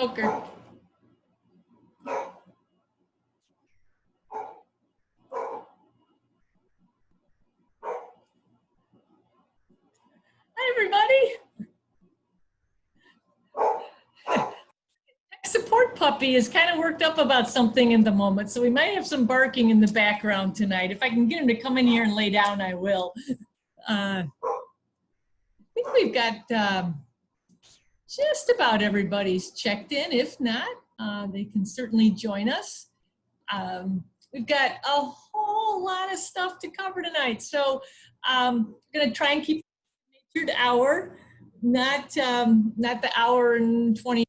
Poker. Hi, everybody. Tech support puppy is kind of worked up about something in the moment, so we might have some barking in the background tonight. If I can get him to come in here and lay down, I will. I think we've got just about everybody's checked in. If not, they can certainly join us. We've got a whole lot of stuff to cover tonight, so I'm going to try and keep the hour, not the hour and 20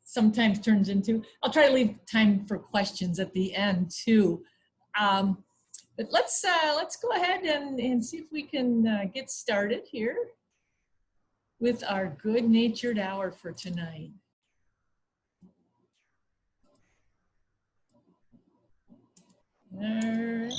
sometimes turns into. I'll try to leave time for questions at the end too. But let's go ahead and see if we can get started here with our good-natured hour for tonight. All right.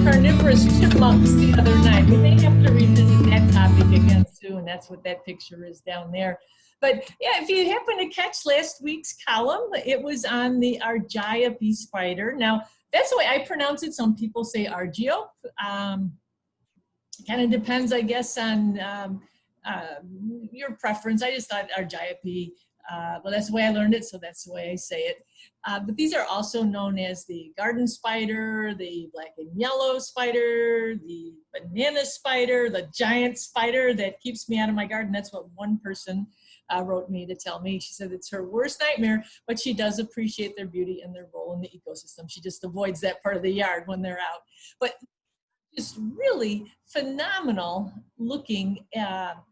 Carnivorous chipmunks the other night. We may have to revisit that topic again soon. That's what that picture is down there. But yeah, if you happen to catch last week's column, it was on the Argiope spider. Now, that's the way I pronounce it. Some people say Argiope. Kind of depends, I guess, on your preference. I just thought Argiope. Well, that's the way I learned it, so that's the way I say it. But these are also known as the garden spider, the black and yellow spider, the banana spider, the giant spider that keeps me out of my garden. That's what one person wrote me to tell me. She said it's her worst nightmare, but she does appreciate their beauty and their role in the ecosystem. She just avoids that part of the yard when they're out. But just really phenomenal looking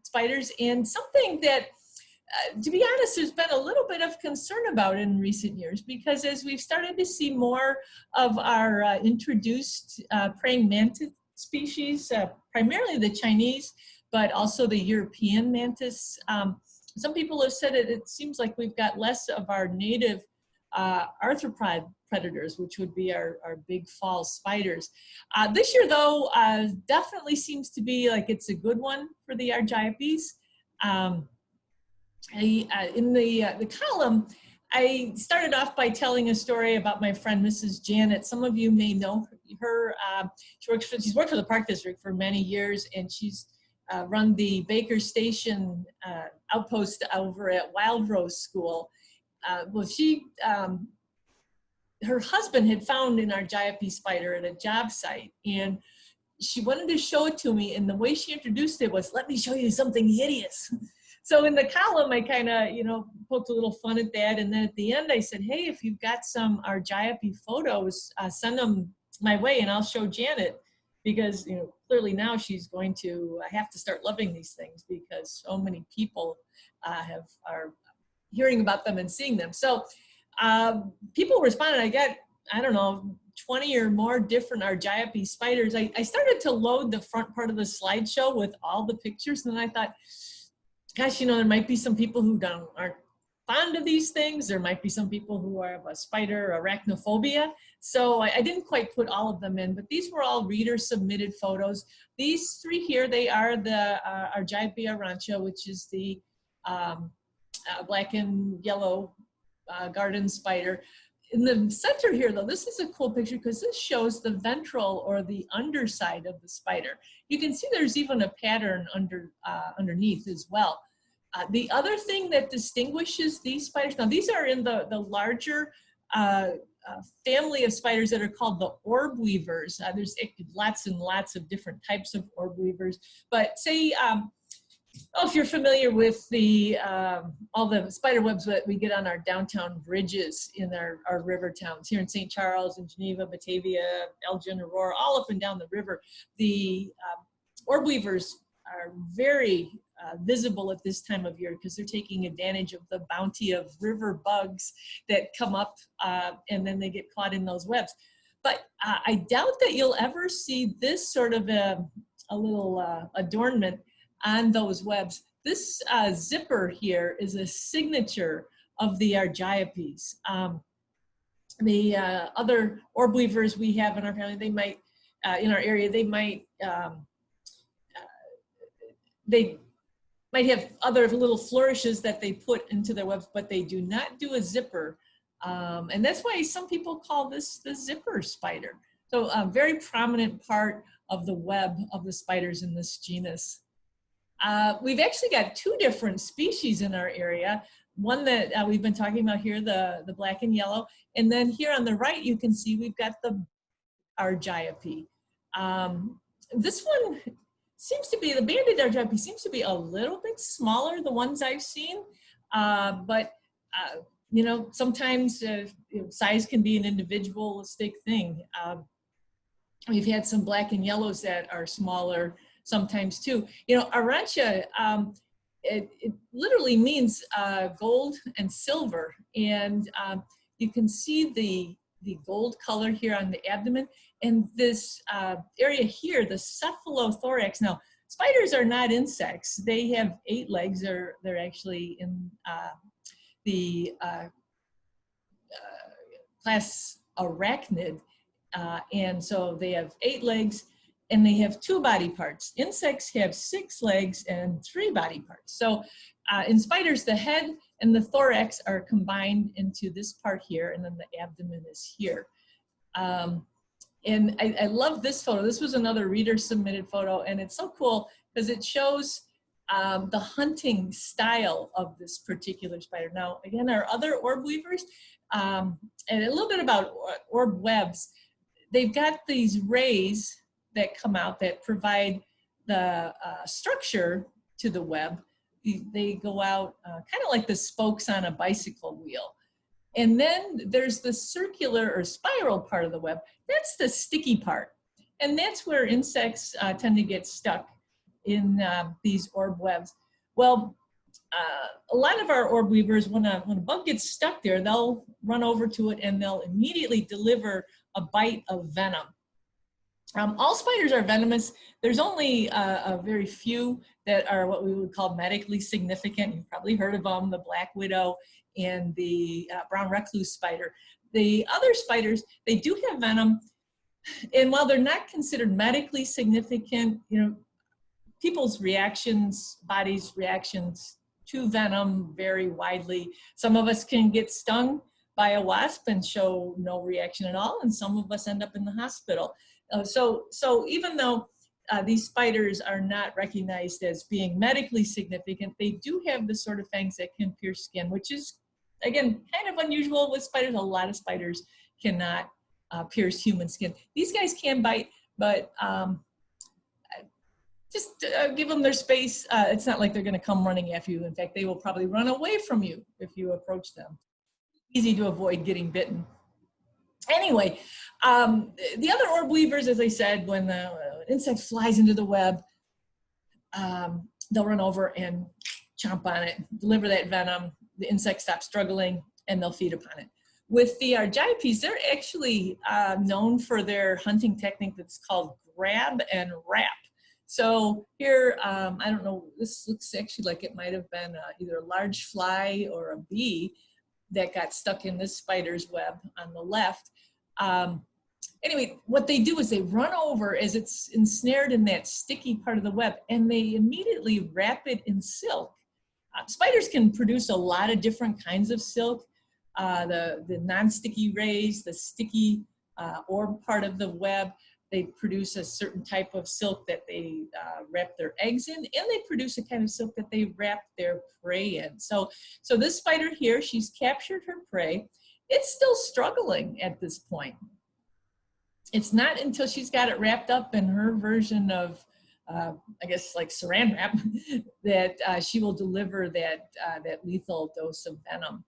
spiders, and something that to be honest, there's been a little bit of concern about in recent years, because as we've started to see more of our introduced praying mantis species, primarily the Chinese, but also the European mantis, some people have said it seems like we've got less of our native arthropod predators, which would be our big fall spiders. This year, though, definitely seems to be like it's a good one for the Argiopes. In the column, I started off by telling a story about my friend, Mrs. Janet. Some of you may know her. She's worked for the Park District for many years, and she's run the Baker Station outpost over at Wild Rose School. Well, her husband had found an Argiope spider at a job site, and she wanted to show it to me, and the way she introduced it was, "Let me show you something hideous." So in the column, I kind of, poked a little fun at that. And then at the end, I said, hey, if you've got some Argiope photos, send them my way and I'll show Janet. Because, clearly now she's going to have to start loving these things, because so many people are hearing about them and seeing them. So people responded. I got, I don't know, 20 or more different Argiope spiders. I started to load the front part of the slideshow with all the pictures. And then I thought, gosh, there might be some people who aren't fond of these things. There might be some people who have a spider arachnophobia. So I didn't quite put all of them in, but these were all reader-submitted photos. These three here, they are the Argiope aurantia, which is the black and yellow garden spider. In the center here, though, this is a cool picture because this shows the ventral or the underside of the spider. You can see there's even a pattern underneath as well. The other thing that distinguishes these spiders, now these are in the larger family of spiders that are called the orb weavers. There's lots and lots of different types of orb weavers, but say, if you're familiar with all the spider webs that we get on our downtown bridges in our river towns here in St. Charles and Geneva, Batavia, Elgin, Aurora, all up and down the river, the orb weavers are very visible at this time of year because they're taking advantage of the bounty of river bugs that come up and then they get caught in those webs. But I doubt that you'll ever see this sort of a little adornment on those webs. This zipper here is a signature of the Argiopes. The other orb weavers we have in our family, they might, in our area, they might have other little flourishes that they put into their webs, but they do not do a zipper. And that's why some people call this the zipper spider. So a very prominent part of the web of the spiders in this genus. We've actually got two different species in our area. One that we've been talking about here, the black and yellow. And then here on the right, you can see we've got the Argiope. This one seems to be, the banded Argiope seems to be a little bit smaller, the ones I've seen. But you know, sometimes size can be an individualistic thing. We've had some black and yellows that are smaller sometimes too. You know, Arancia, it literally means gold and silver. And you can see the gold color here on the abdomen. And this area here, the cephalothorax. Now, spiders are not insects. They have 8 legs. They're actually in the class arachnid. And so they have 8 legs and they have 2 body parts. Insects have 6 legs and 3 body parts. So in spiders, the head and the thorax are combined into this part here, and then the abdomen is here. And I love this photo. This was another reader submitted photo, and it's so cool because it shows the hunting style of this particular spider. Now, again, our other orb weavers, and a little bit about orb webs, they've got these rays that come out that provide the structure to the web. They go out kind of like the spokes on a bicycle wheel. And then there's the circular or spiral part of the web. That's the sticky part. And that's where insects tend to get stuck in these orb webs. Well, a lot of our orb weavers, when a bug gets stuck there, they'll run over to it and they'll immediately deliver a bite of venom. All spiders are venomous. There's only a very few that are what we would call medically significant. You've probably heard of them, the black widow and the brown recluse spider. The other spiders, they do have venom. And while they're not considered medically significant, you know, people's reactions, bodies' reactions to venom vary widely. Some of us can get stung by a wasp and show no reaction at all, and some of us end up in the hospital. So even though these spiders are not recognized as being medically significant, they do have the sort of fangs that can pierce skin, which is, again, kind of unusual with spiders. A lot of spiders cannot pierce human skin. These guys can bite, but just give them their space. It's not like they're going to come running after you. In fact, they will probably run away from you if you approach them. Easy to avoid getting bitten. Anyway, the other orb weavers, as I said, when the insect flies into the web, they'll run over and chomp on it, deliver that venom, the insect stops struggling, and they'll feed upon it. With the Argiopes, they're actually known for their hunting technique that's called grab and wrap. So here, I don't know, this looks actually like it might have been either a large fly or a bee that got stuck in this spider's web on the left. Anyway, what they do is they run over as it's ensnared in that sticky part of the web, and they immediately wrap it in silk. Spiders can produce a lot of different kinds of silk. The non-sticky rays, the sticky orb part of the web, they produce a certain type of silk that they wrap their eggs in, and they produce a kind of silk that they wrap their prey in. So this spider here, she's captured her prey. It's still struggling at this point. It's not until she's got it wrapped up in her version of, I guess, like saran wrap, that she will deliver that lethal dose of venom.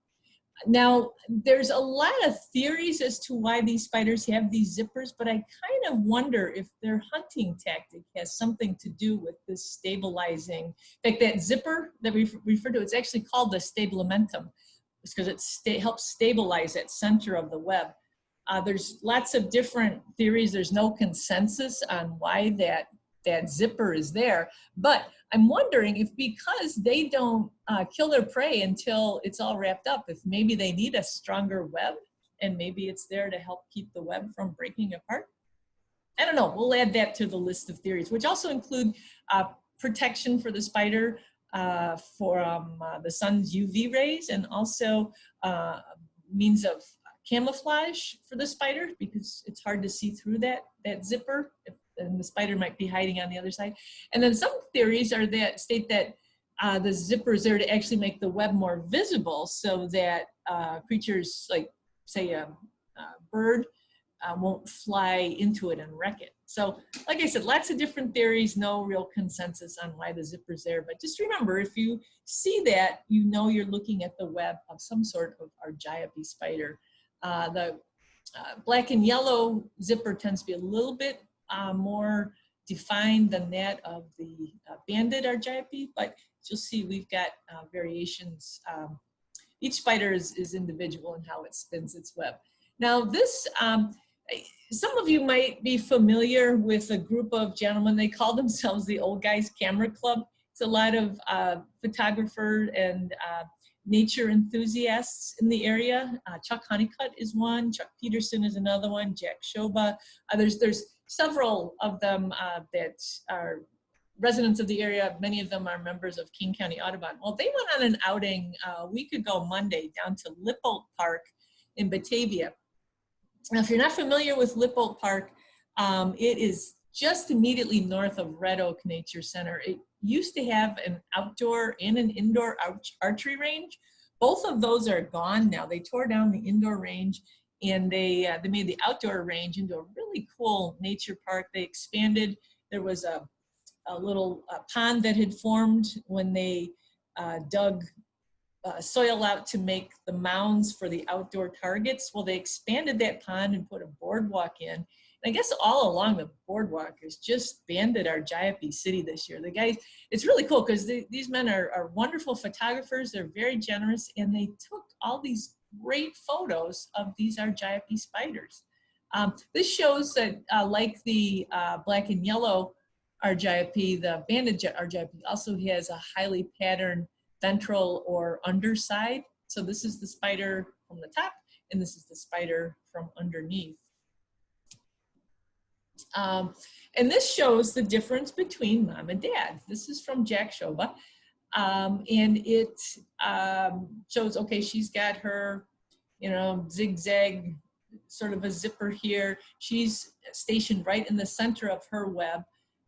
Now, there's a lot of theories as to why these spiders have these zippers, but I kind of wonder if their hunting tactic has something to do with this stabilizing. In fact, that zipper that we refer to, it's actually called the stabilimentum. It's because it helps stabilize that center of the web. There's lots of different theories. There's no consensus on why that that zipper is there. But I'm wondering if because they don't kill their prey until it's all wrapped up, if maybe they need a stronger web and maybe it's there to help keep the web from breaking apart. I don't know, we'll add that to the list of theories, which also include protection for the spider from the sun's UV rays, and also means of camouflage for the spider, because it's hard to see through that zipper, and the spider might be hiding on the other side. And then some theories are that state that the zipper is there to actually make the web more visible, so that creatures like, say, a bird won't fly into it and wreck it. So like I said, lots of different theories, no real consensus on why the zipper's there. But just remember, if you see that, you know you're looking at the web of some sort of Argiope spider. The black and yellow zipper tends to be a little bit more defined than that of the banded Argiope, but you'll see we've got variations. Each spider is individual in how it spins its web. Now this, some of you might be familiar with a group of gentlemen. They call themselves the Old Guys Camera Club. It's a lot of photographers and nature enthusiasts in the area. Chuck Honeycutt is one, Chuck Peterson is another one, Jack Shoba. There's several of them that are residents of the area. Many of them are members of King County Audubon. Well, they went on an outing a week ago Monday down to Lippold Park in Batavia. Now, if you're not familiar with Lippold Park, it is just immediately north of Red Oak Nature Center. It used to have an outdoor and an indoor archery range. Both of those are gone now. They tore down the indoor range and they made the outdoor range into a really cool nature park. They expanded. There was a little pond that had formed when they dug soil out to make the mounds for the outdoor targets. Well, they expanded that pond and put a boardwalk in. And I guess all along the boardwalk is just banded Argiope City this year. The guys, it's really cool because these men are wonderful photographers. They're very generous, and they took all these great photos of these Argiope spiders. This shows that like the black and yellow Argiope, the banded Argiope also has a highly patterned ventral or underside. So this is the spider from the top, and this is the spider from underneath. And this shows the difference between mom and dad. This is from Jack Shoba. And it shows, okay, she's got her, you know, zigzag sort of a zipper here. She's stationed right in the center of her web.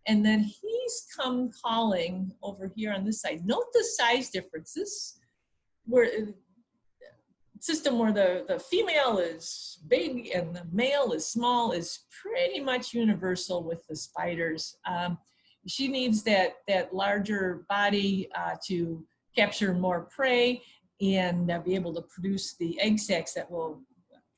And then he's come calling over here on this side. Note the size difference. This system where the female is big and the male is small is pretty much universal with the spiders. She needs that larger body to capture more prey and be able to produce the egg sacs that will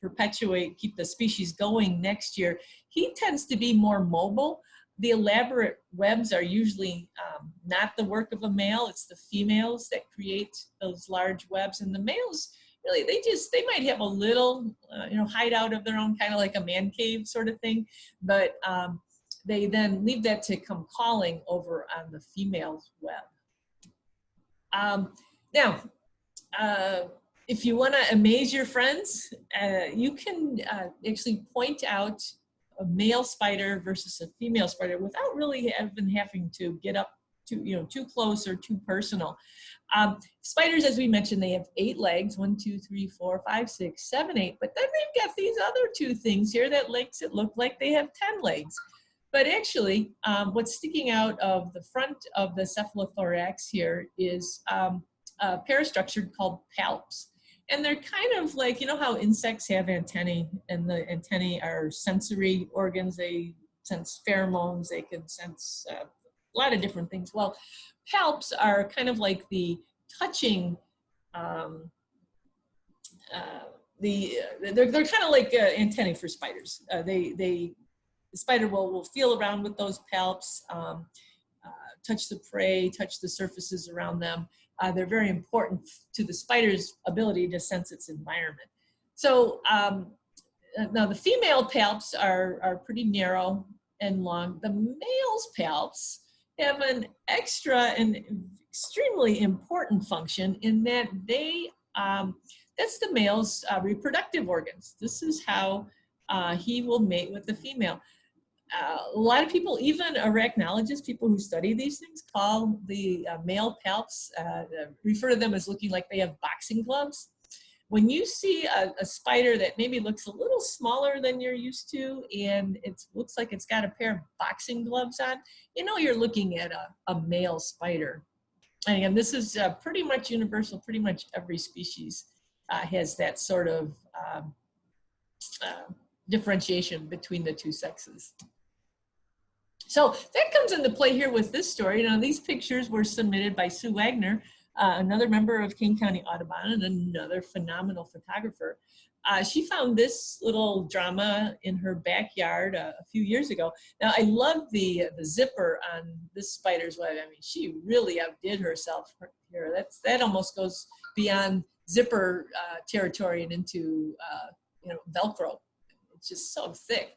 perpetuate, keep the species going next year. He tends to be more mobile. The elaborate webs are usually not the work of a male. It's the females that create those large webs, and the males really, they might have a little you know, hideout of their own, kind of like a man cave sort of thing, but they then leave that to come calling over on the female's web. Now, if you want to amaze your friends, you can actually point out a male spider versus a female spider without really even having to get up to, you know, too close or too personal. Spiders, as we mentioned, they have 8 legs, 1, 2, 3, 4, 5, 6, 7, 8, but then they've got these other 2 things here that makes it look like they have 10 legs. But actually, what's sticking out of the front of the cephalothorax here is a parastructure called palps. And they're kind of like, you know how insects have antennae, and the antennae are sensory organs. They sense pheromones, they can sense a lot of different things. Well, palps are kind of like the touching, they're kind of like antennae for spiders. The spider will feel around with those palps, touch the prey, touch the surfaces around them. They're very important to the spider's ability to sense its environment. So now the female palps are pretty narrow, and long. The male's palps have an extra and extremely important function in that they, that's the male's reproductive organs. This is how he will mate with the female. A lot of people, even arachnologists, people who study these things, call the male palps, refer to them as looking like they have boxing gloves. When you see a spider that maybe looks a little smaller than you're used to, and it looks like it's got a pair of boxing gloves on, you know you're looking at a male spider. And again, this is pretty much universal. Pretty much every species has that sort of differentiation between the two sexes. So that comes into play here with this story. Now, these pictures were submitted by Sue Wagner, another member of King County Audubon and another phenomenal photographer. She found this little drama in her backyard a few years ago. Now, I love the zipper on this spider's web. I mean, she really outdid herself here. That almost goes beyond zipper territory and into Velcro. It's just so thick.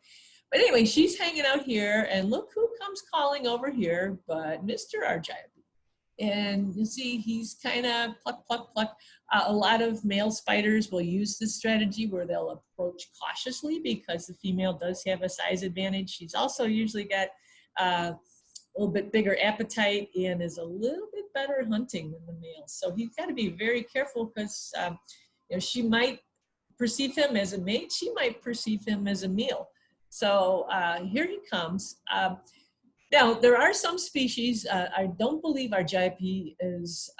But anyway, she's hanging out here, and look who comes calling over here but Mr. Argiope. And you see he's kind of pluck, pluck, pluck. A lot of male spiders will use this strategy where they'll approach cautiously because the female does have a size advantage. She's also usually got a little bit bigger appetite and is a little bit better at hunting than the male. So he's got to be very careful because she might perceive him as a mate. She might perceive him as a meal. So here he comes. Now, there are some species, I don't believe Argiope is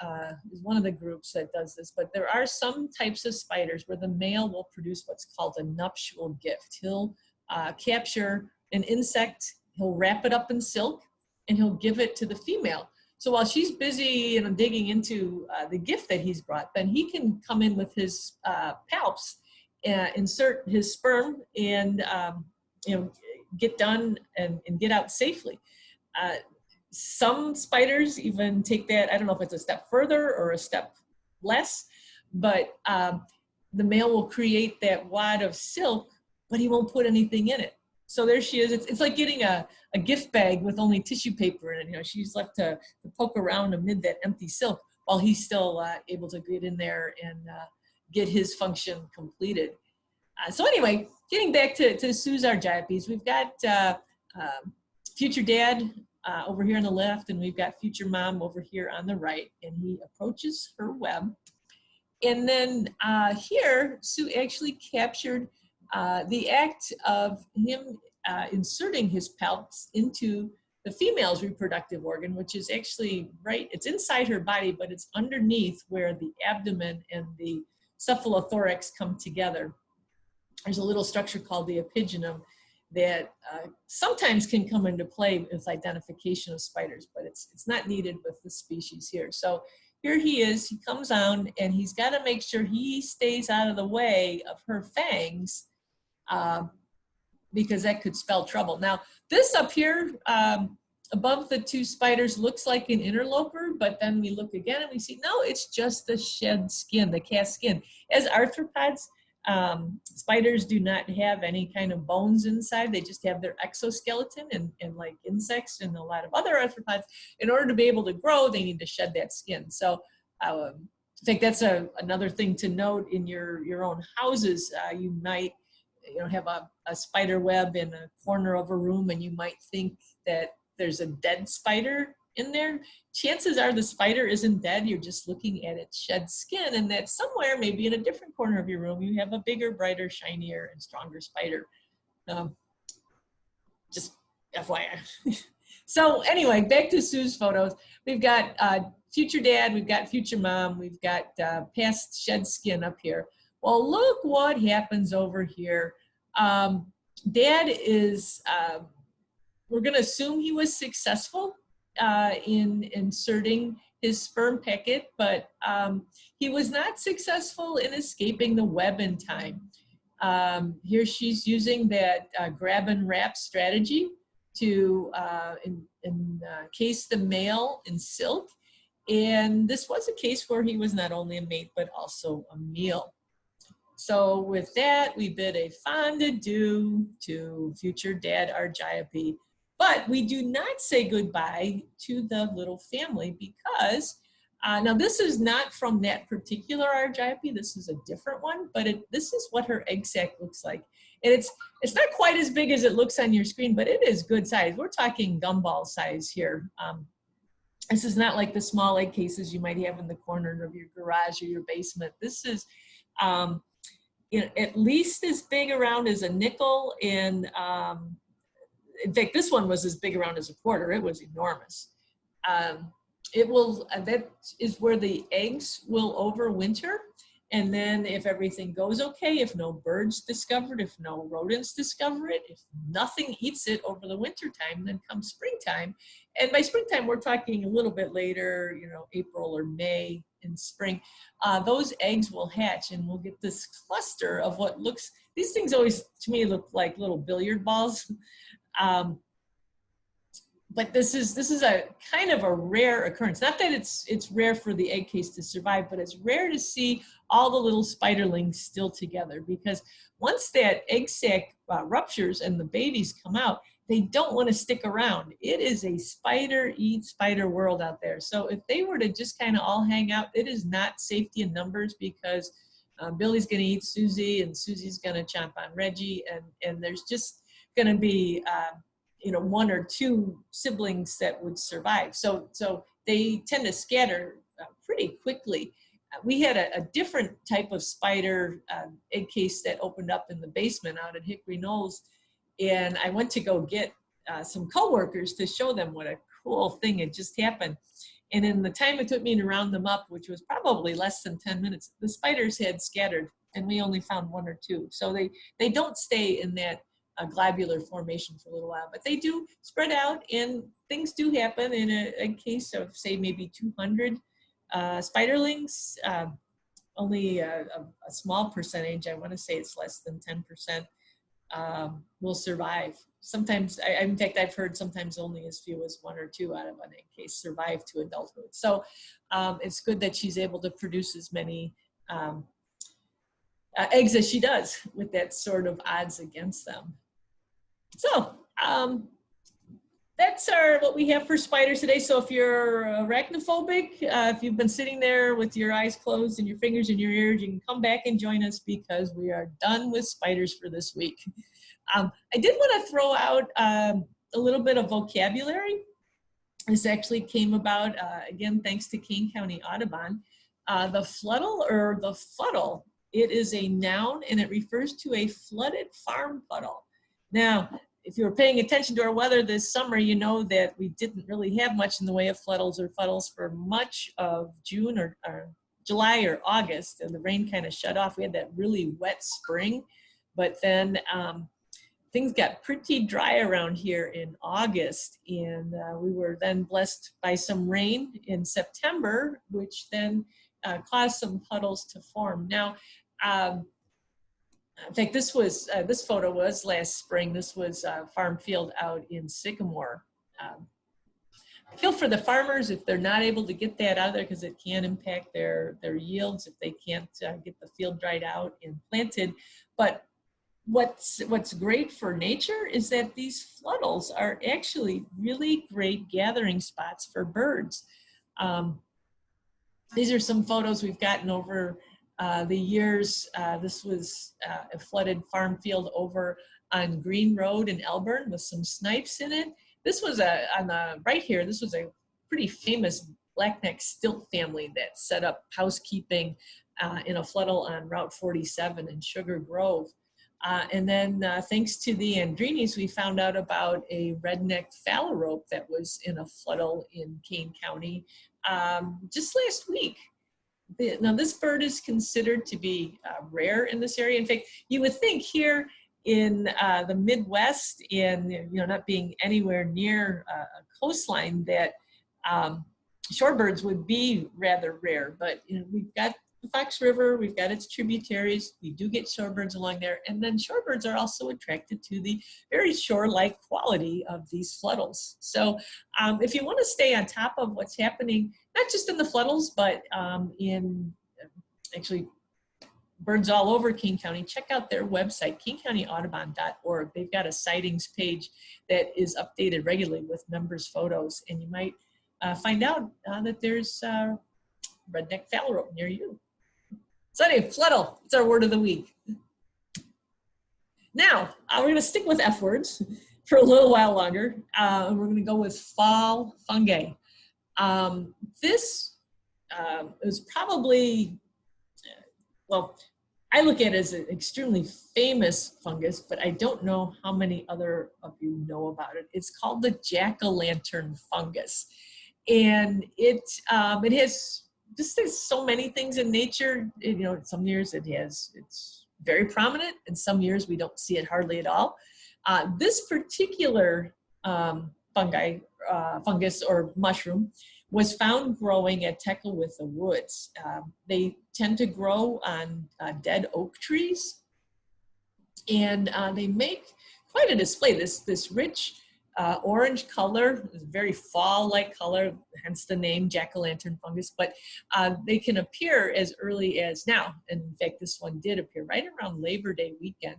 one of the groups that does this, but there are some types of spiders where the male will produce what's called a nuptial gift. He'll capture an insect, he'll wrap it up in silk, and he'll give it to the female. So while she's busy digging into the gift that he's brought, then he can come in with his palps, insert his sperm, and get done and get out safely. Some spiders even take that, I don't know if it's a step further or a step less, but the male will create that wad of silk, but he won't put anything in it. So there she is. It's like getting a gift bag with only tissue paper in it. She's left to poke around amid that empty silk while he's still able to get in there and get his function completed. So anyway, getting back to Sue's Argiopes, we've got future dad over here on the left, and we've got future mom over here on the right, and he approaches her web. And then here, Sue actually captured the act of him inserting his palps into the female's reproductive organ, which is actually it's inside her body, but it's underneath where the abdomen and the cephalothorax come together. There's a little structure called the epigenum that sometimes can come into play with identification of spiders, but it's not needed with this species here. So here he is, he comes on, and he's got to make sure he stays out of the way of her fangs because that could spell trouble. Now, this up here above the two spiders looks like an interloper, but then we look again and we see, no, it's just the shed skin, the cast skin. As arthropods, spiders do not have any kind of bones inside. They just have their exoskeleton, and like insects and a lot of other arthropods, in order to be able to grow, they need to shed that skin. So I think that's another thing to note in your own houses. You might have a spider web in a corner of a room, and you might think that there's a dead spider in there. Chances are the spider isn't dead. You're just looking at its shed skin, and that somewhere, maybe in a different corner of your room, you have a bigger, brighter, shinier, and stronger spider. Just FYI. So anyway, back to Sue's photos. We've got future dad, we've got future mom, we've got past shed skin up here. Well, look what happens over here. Dad is, we're gonna assume he was successful in inserting his sperm packet, but he was not successful in escaping the web in time. Here she's using that grab and wrap strategy to encase the male in silk. And this was a case where he was not only a mate, but also a meal. So with that, we bid a fond adieu to future dad Argiope. But we do not say goodbye to the little family because now this is not from that particular Argiope. This is a different one, but this is what her egg sac looks like. And it's not quite as big as it looks on your screen, but it is good size. We're talking gumball size here. This is not like the small egg cases you might have in the corner of your garage or your basement. This is you know, at least as big around as a nickel, and in fact, this one was as big around as a quarter. It was enormous. It will, that is where the eggs will overwinter. And then if everything goes okay, if no birds discover it, if no rodents discover it, if nothing eats it over the winter time, then comes springtime. And by springtime, we're talking a little bit later, you know, April or May in spring, those eggs will hatch and we'll get this cluster of what looks, these things always, to me, look like little billiard balls. But this is a kind of a rare occurrence. Not that it's rare for the egg case to survive, but it's rare to see all the little spiderlings still together, because once that egg sac ruptures and the babies come out, they don't want to stick around. It is a spider eat spider world out there. So if they were to just kind of all hang out, it is not safety in numbers, because Billy's going to eat Susie and Susie's going to chomp on Reggie, and there's just going to be you know, one or two siblings that would survive. So they tend to scatter pretty quickly. We had a different type of spider egg case that opened up in the basement out at Hickory Knolls, and I went to go get some coworkers to show them what a cool thing had just happened. And in the time it took me to round them up, which was probably less than 10 minutes, the spiders had scattered, and we only found one or two. So they don't stay in that globular formation for a little while, but they do spread out, and things do happen in a case of, say, maybe 200 spiderlings. Only a small percentage, I want to say it's less than 10%, will survive. Sometimes, in fact, I've heard sometimes only as few as one or two out of an egg case survive to adulthood. So it's good that she's able to produce as many eggs as she does with that sort of odds against them. So that's what we have for spiders today. So if you're arachnophobic, if you've been sitting there with your eyes closed and your fingers in your ears, you can come back and join us, because we are done with spiders for this week. I did want to throw out a little bit of vocabulary. This actually came about, again, thanks to Kane County Audubon. The fluddle or the fuddle, it is a noun, and it refers to a flooded farm puddle. Now, if you were paying attention to our weather this summer, you know that we didn't really have much in the way of fluddles or fuddles for much of June or July or August, and the rain kind of shut off. We had that really wet spring, but then things got pretty dry around here in August, and we were then blessed by some rain in September, which then caused some puddles to form. Now, in fact, this photo was last spring. This was a farm field out in Sycamore. I feel for the farmers if they're not able to get that out of there, because it can impact their yields if they can't get the field dried out and planted. But what's great for nature is that these fluddles are actually really great gathering spots for birds. These are some photos we've gotten over the years. This was a flooded farm field over on Green Road in Elburn with some snipes in it. This was on the right here, this was a pretty famous blackneck stilt family that set up housekeeping in a fluddle on Route 47 in Sugar Grove. And then thanks to the Andrinis, we found out about a red-necked phalarope that was in a fluddle in Kane County just last week. Now, this bird is considered to be rare in this area. In fact, you would think here in the Midwest, and not being anywhere near a coastline, that shorebirds would be rather rare. But we've got the Fox River, we've got its tributaries. We do get shorebirds along there, and then shorebirds are also attracted to the very shore-like quality of these fluddles. So if you want to stay on top of what's happening, not just in the fluddles, but in actually birds all over King County, check out their website, kingcountyaudubon.org. They've got a sightings page that is updated regularly with members' photos, and you might find out that there's redneck phalarope near you. So anyway, Fluddle, it's our word of the week. Now, we're going to stick with F words for a little while longer. We're going to go with fall fungi. This is probably, well, I look at it as an extremely famous fungus, but I don't know how many other of you know about it. It's called the jack-o'-lantern fungus. And it has just so many things in nature. You know, some years it's very prominent, and some years we don't see it hardly at all. This particular fungus or mushroom was found growing at Tecklewitha Woods. They tend to grow on dead oak trees, and they make quite a display. This rich orange color, very fall-like color, hence the name jack-o'-lantern fungus, but they can appear as early as now. And in fact, this one did appear right around Labor Day weekend.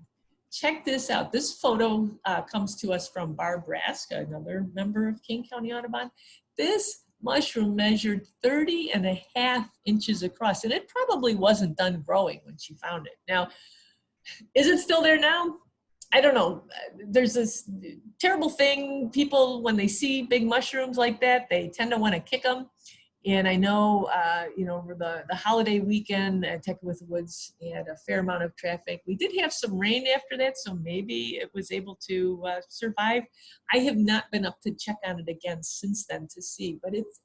Check this out. This photo comes to us from Barb Rask, another member of King County Audubon. This mushroom measured 30.5 inches across, and it probably wasn't done growing when she found it. Now, is it still there now? I don't know. There's this terrible thing. People, when they see big mushrooms like that, they tend to want to kick them. And I know, you know, over the holiday weekend at Tecklewitha Woods, had a fair amount of traffic. We did have some rain after that, so maybe it was able to survive. I have not been up to check on it again since then to see. But it's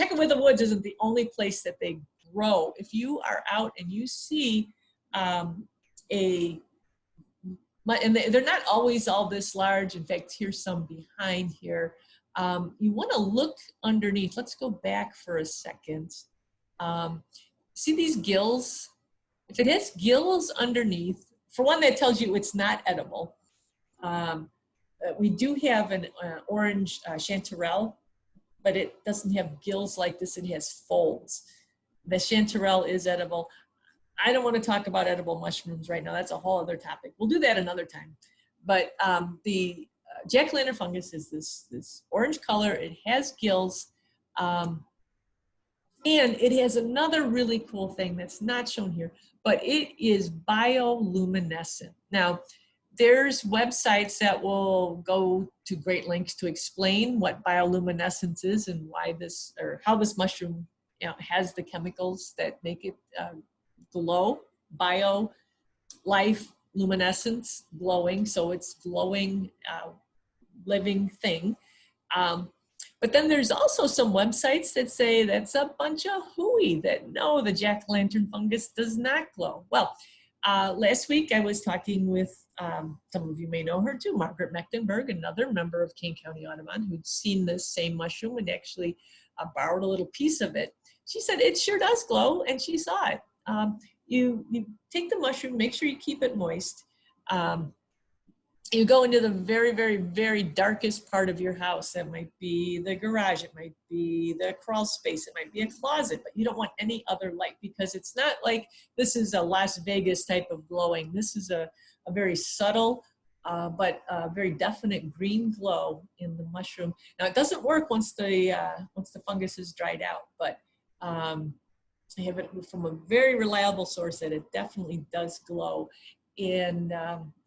Tecklewitha Woods isn't the only place that they grow. If you are out and you see and they're not always all this large. In fact, here's some behind here. You want to look underneath. Let's go back for a second. See these gills? If it has gills underneath, for one, that tells you it's not edible. We do have an orange chanterelle, but it doesn't have gills like this. It has folds. The chanterelle is edible. I don't want to talk about edible mushrooms right now. That's a whole other topic. We'll do that another time. But the jack-o'-lantern fungus is this orange color. It has gills. And it has another really cool thing that's not shown here, but it is bioluminescent. Now, there's websites that will go to great lengths to explain what bioluminescence is and why this, or how this mushroom, you know, has the chemicals that make it glow. Bio, life, luminescence, glowing, so it's glowing living thing. But then there's also some websites that say that's a bunch of hooey, that no, the jack-o'-lantern fungus does not glow. Well, last week I was talking with, some of you may know her too, Margaret Mecklenburg, another member of King County Audubon, who'd seen this same mushroom and actually borrowed a little piece of it. She said it sure does glow, and she saw it. You take the mushroom, make sure you keep it moist. You go into the very, very, very darkest part of your house. That might be the garage, it might be the crawl space, it might be a closet, but you don't want any other light, because it's not like this is a Las Vegas type of glowing. This is a very subtle, but very definite green glow in the mushroom. Now, it doesn't work once the fungus is dried out, but I have it from a very reliable source that it definitely does glow. And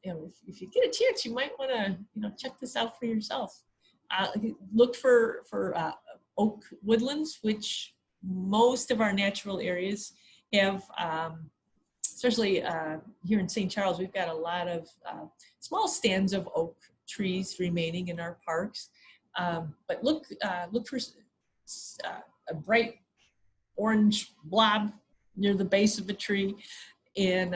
you know, if you get a chance, you might want to, you know, check this out for yourself. Look for oak woodlands, which most of our natural areas have. Especially here in St. Charles, we've got a lot of small stands of oak trees remaining in our parks. But look for a bright orange blob near the base of a tree, and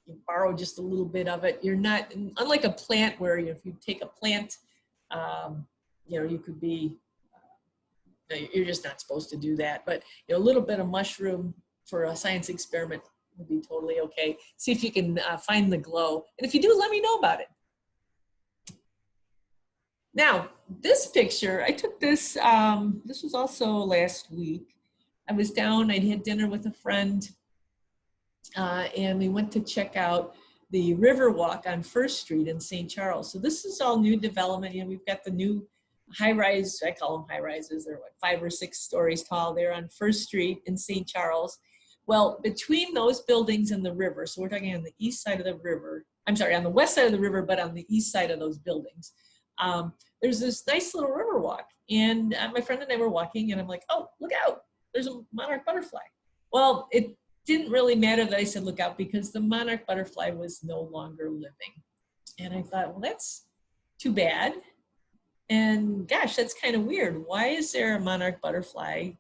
you borrow just a little bit of it. You're not, unlike a plant where if you take a plant, you know, you could be, you're just not supposed to do that. But you know, a little bit of mushroom for a science experiment would be totally okay. See if you can find the glow. And if you do, let me know about it. Now, this picture, I took this, this was also last week. I was down, I had dinner with a friend, and we went to check out the River Walk on First Street in St. Charles. So this is all new development. You know, we've got the new high-rise, I call them high-rises, they're what, 5 or 6 stories tall. They're on First Street in St. Charles. Well, between those buildings and the river, so we're talking on the east side of the river, I'm sorry, on the west side of the river, but on the east side of those buildings, there's this nice little river walk. And my friend and I were walking, and I'm like, oh, look out, there's a monarch butterfly. Well, it didn't really matter that I said look out, because the monarch butterfly was no longer living. And I thought, well, that's too bad. And gosh, that's kind of weird. Why is there a monarch butterfly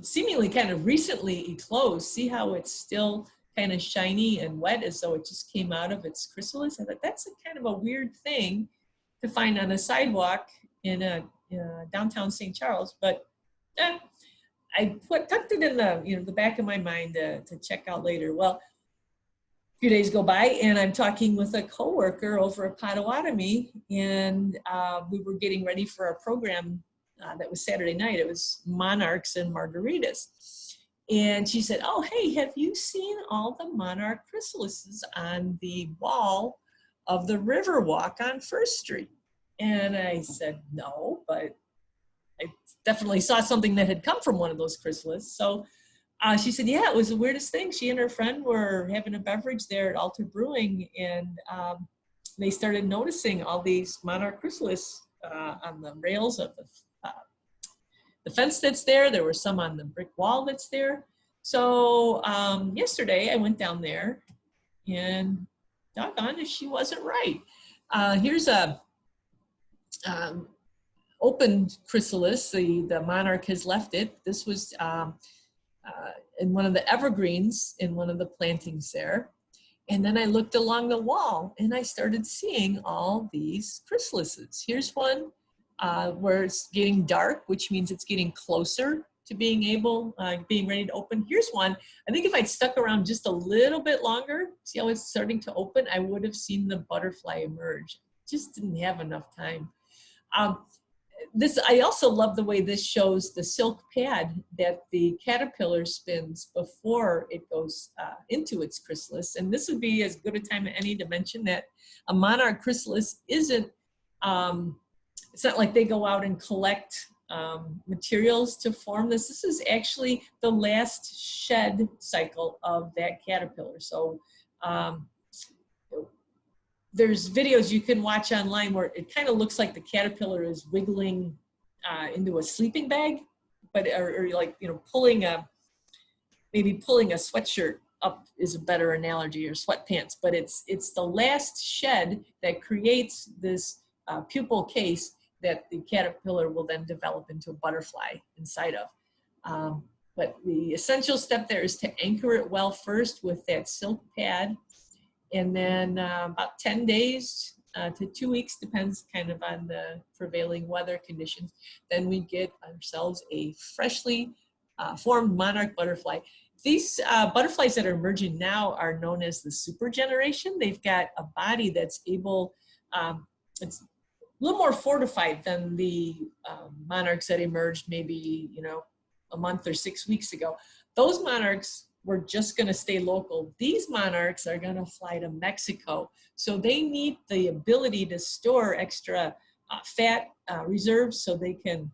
seemingly kind of recently eclosed? See how it's still kind of shiny and wet as though it just came out of its chrysalis? I thought that's a kind of a weird thing to find on a sidewalk in a downtown St. Charles, but I tucked it in the back of my mind to check out later. Well, a few days go by, and I'm talking with a coworker over at Potawatomi, and we were getting ready for our program that was Saturday night. It was Monarchs and Margaritas. And she said, oh, hey, have you seen all the monarch chrysalises on the wall of the river walk on First Street? And I said, no, but I definitely saw something that had come from one of those chrysalises. So she said, yeah, it was the weirdest thing. She and her friend were having a beverage there at Alter Brewing, and they started noticing all these monarch chrysalis on the rails of the fence that's there. There were some on the brick wall that's there. So yesterday I went down there, and doggone if she wasn't right. Here's a open chrysalis. The monarch has left it. This was in one of the evergreens in one of the plantings there. And then I looked along the wall, and I started seeing all these chrysalises. Here's one where it's getting dark, which means it's getting closer to being ready to open. Here's one. I think if I'd stuck around just a little bit longer, see how it's starting to open, I would have seen the butterfly emerge. Just didn't have enough time. I also love the way this shows the silk pad that the caterpillar spins before it goes into its chrysalis. And this would be as good a time as any to mention that a monarch chrysalis isn't, it's not like they go out and collect materials to form this. This is actually the last shed cycle of that caterpillar. So there's videos you can watch online where it kind of looks like the caterpillar is wiggling into a sleeping bag, but or like, you know, maybe pulling a sweatshirt up is a better analogy, or sweatpants. But it's the last shed that creates this pupal case that the caterpillar will then develop into a butterfly inside of. But the essential step there is to anchor it well first with that silk pad. And then about 10 days to 2 weeks, depends kind of on the prevailing weather conditions, then we get ourselves a freshly formed monarch butterfly. These butterflies that are emerging now are known as the super generation. They've got a body that's able, it's a little more fortified than the monarchs that emerged maybe, you know, a month or 6 weeks ago. Those monarchs were just going to stay local. These monarchs are going to fly to Mexico. So they need the ability to store extra fat reserves, so they can,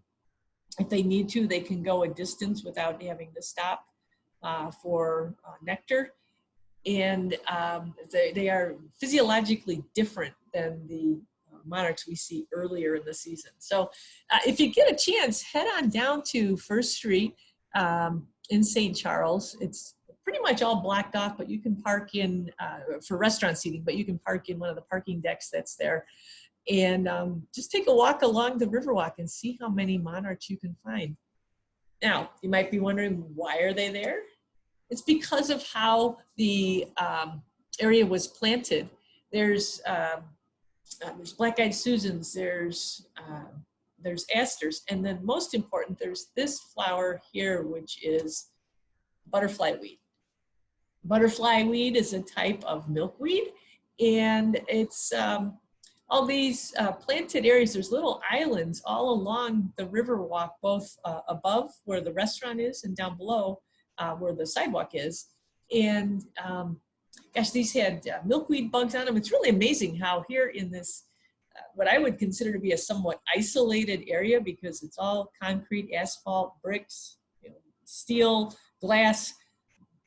if they need to, they can go a distance without having to stop for nectar. And they are physiologically different than the monarchs we see earlier in the season. So if you get a chance, head on down to First Street in St. Charles. It's pretty much all blocked off, but you can park in for restaurant seating, but you can park in one of the parking decks that's there. And just take a walk along the Riverwalk and see how many monarchs you can find. Now, you might be wondering, why are they there? It's because of how the area was planted. There's black-eyed Susans, there's asters, and then most important, there's this flower here, which is butterfly weed. Butterfly weed is a type of milkweed, and it's all these planted areas. There's little islands all along the Riverwalk, both above where the restaurant is and down below where the sidewalk is. And gosh, these had milkweed bugs on them. It's really amazing how here in this, what I would consider to be a somewhat isolated area, because it's all concrete, asphalt, bricks, you know, steel, glass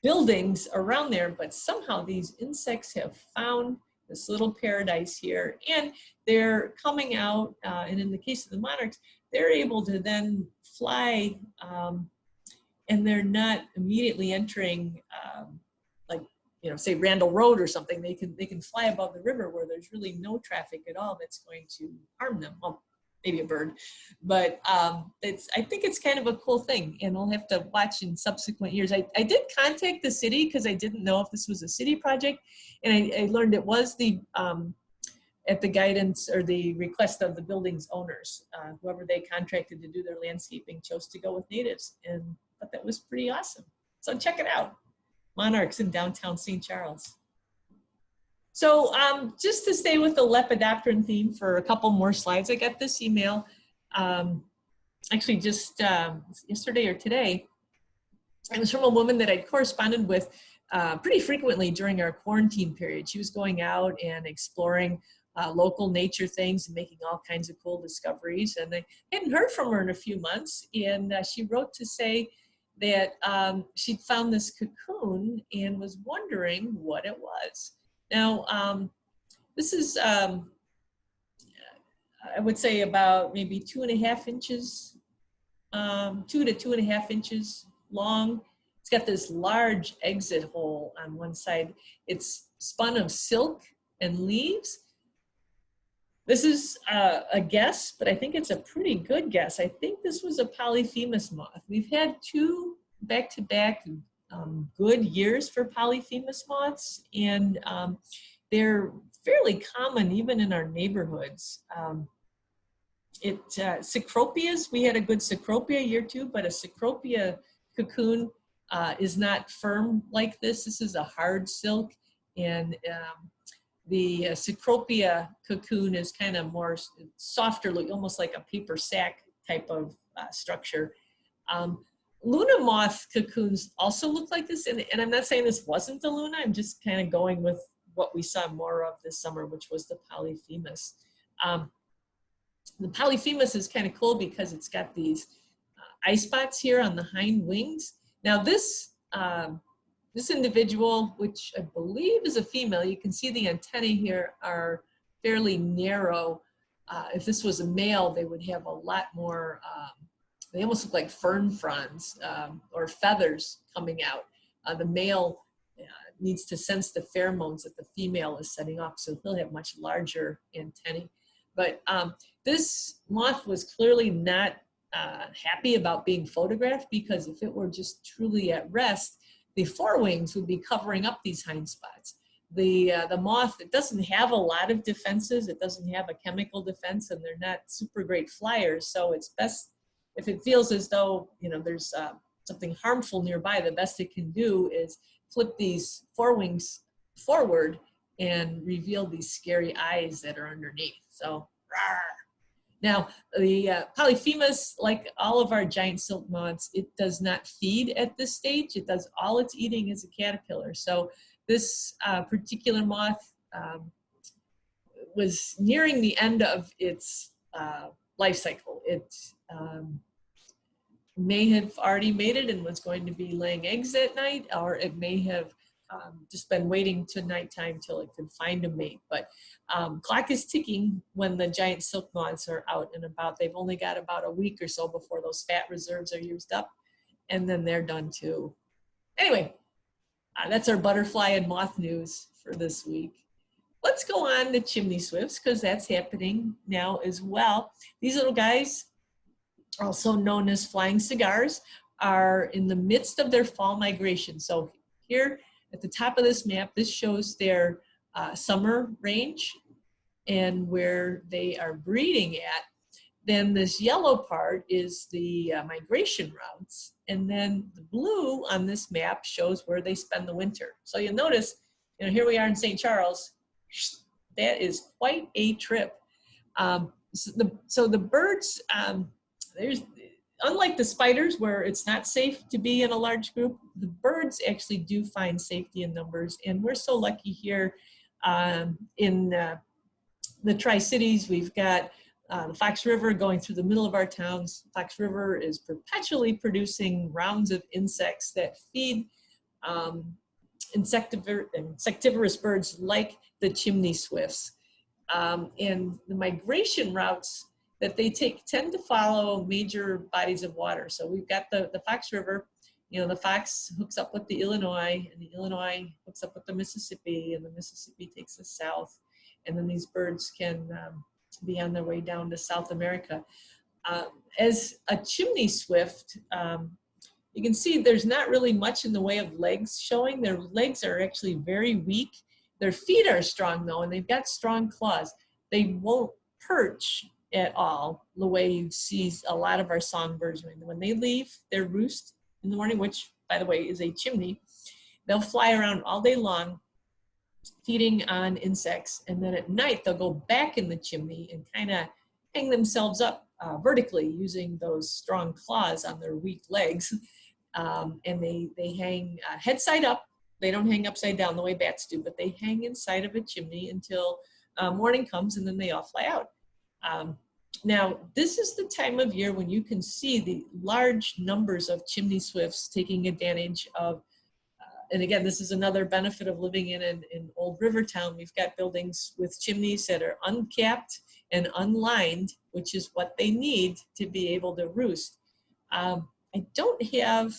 buildings around there, but somehow these insects have found this little paradise here, and they're coming out, and in the case of the monarchs, they're able to then fly, and they're not immediately entering, like, you know, say Randall Road or something. They can fly above the river where there's really no traffic at all that's going to harm them. Well, maybe a bird, but I think it's kind of a cool thing, and I'll have to watch in subsequent years. I did contact the city because I didn't know if this was a city project, and I learned it was the at the guidance or the request of the building's owners. Whoever they contracted to do their landscaping chose to go with natives, and I thought that was pretty awesome. So check it out, Monarchs in downtown St. Charles. So just to stay with the lepidopteran theme for a couple more slides, I got this email, actually just yesterday or today. It was from a woman that I'd corresponded with pretty frequently during our quarantine period. She was going out and exploring local nature things and making all kinds of cool discoveries. And I hadn't heard from her in a few months. And she wrote to say that she'd found this cocoon and was wondering what it was. Now, this is, I would say about maybe 2.5 inches, 2 to 2.5 inches long. It's got this large exit hole on one side. It's spun of silk and leaves. This is a guess, but I think it's a pretty good guess. I think this was a Polyphemus moth. We've had 2 back-to-back good years for Polyphemus moths, and they're fairly common even in our neighborhoods. Cecropias, we had a good Cecropia year too, but a Cecropia cocoon is not firm like this. This is a hard silk, and the Cecropia cocoon is kind of more softer, almost like a paper sack type of structure. Luna moth cocoons also look like this, and I'm not saying this wasn't the Luna, I'm just kind of going with what we saw more of this summer, which was the Polyphemus. The Polyphemus is kind of cool because it's got these eye spots here on the hind wings. Now this individual, which I believe is a female, you can see the antennae here are fairly narrow. If this was a male, they would have a lot more, they almost look like fern fronds or feathers coming out. The male needs to sense the pheromones that the female is setting off, so he'll have much larger antennae. But this moth was clearly not happy about being photographed, because if it were just truly at rest, the forewings would be covering up these hind spots. The moth, it doesn't have a lot of defenses. It doesn't have a chemical defense, and they're not super great flyers. So it's best, if it feels as though, you know, there's something harmful nearby, the best it can do is flip these forewings forward and reveal these scary eyes that are underneath. So, rawr. Now, the Polyphemus, like all of our giant silk moths, it does not feed at this stage. It does all its eating as a caterpillar. So this particular moth was nearing the end of its life cycle. It may have already made it and was going to be laying eggs at night, or it may have just been waiting to nighttime till it could find a mate. But clock is ticking when the giant silk moths are out and about. They've only got about a week or so before those fat reserves are used up, and then they're done too. Anyway, that's our butterfly and moth news for this week. Let's go on to chimney swifts, because that's happening now as well. These little guys, also known as flying cigars, are in the midst of their fall migration. So here at the top of this map, this shows their summer range and where they are breeding at. Then this yellow part is the migration routes. And then the blue on this map shows where they spend the winter. So you'll notice, you know, here we are in St. Charles. That is quite a trip. So the birds, there's unlike the spiders where it's not safe to be in a large group, the birds actually do find safety in numbers. And we're so lucky here in the Tri-Cities. We've got the Fox River going through the middle of our towns. Fox River is perpetually producing rounds of insects that feed insectivorous birds like the chimney swifts. And the migration routes that they take tend to follow major bodies of water. So we've got the Fox River. You know, the Fox hooks up with the Illinois, and the Illinois hooks up with the Mississippi, and the Mississippi takes us south. And then these birds can be on their way down to South America. As a chimney swift, you can see there's not really much in the way of legs showing. Their legs are actually very weak. Their feet are strong though, and they've got strong claws. They won't perch at all the way you see a lot of our songbirds. When they leave their roost in the morning, which by the way is a chimney, they'll fly around all day long feeding on insects, and then at night they'll go back in the chimney and kind of hang themselves up vertically using those strong claws on their weak legs. And they hang head side up. They don't hang upside down the way bats do, but they hang inside of a chimney until morning comes, and then they all fly out. Now, this is the time of year when you can see the large numbers of chimney swifts taking advantage of, and again, this is another benefit of living in Old Rivertown. We've got buildings with chimneys that are uncapped and unlined, which is what they need to be able to roost. I don't have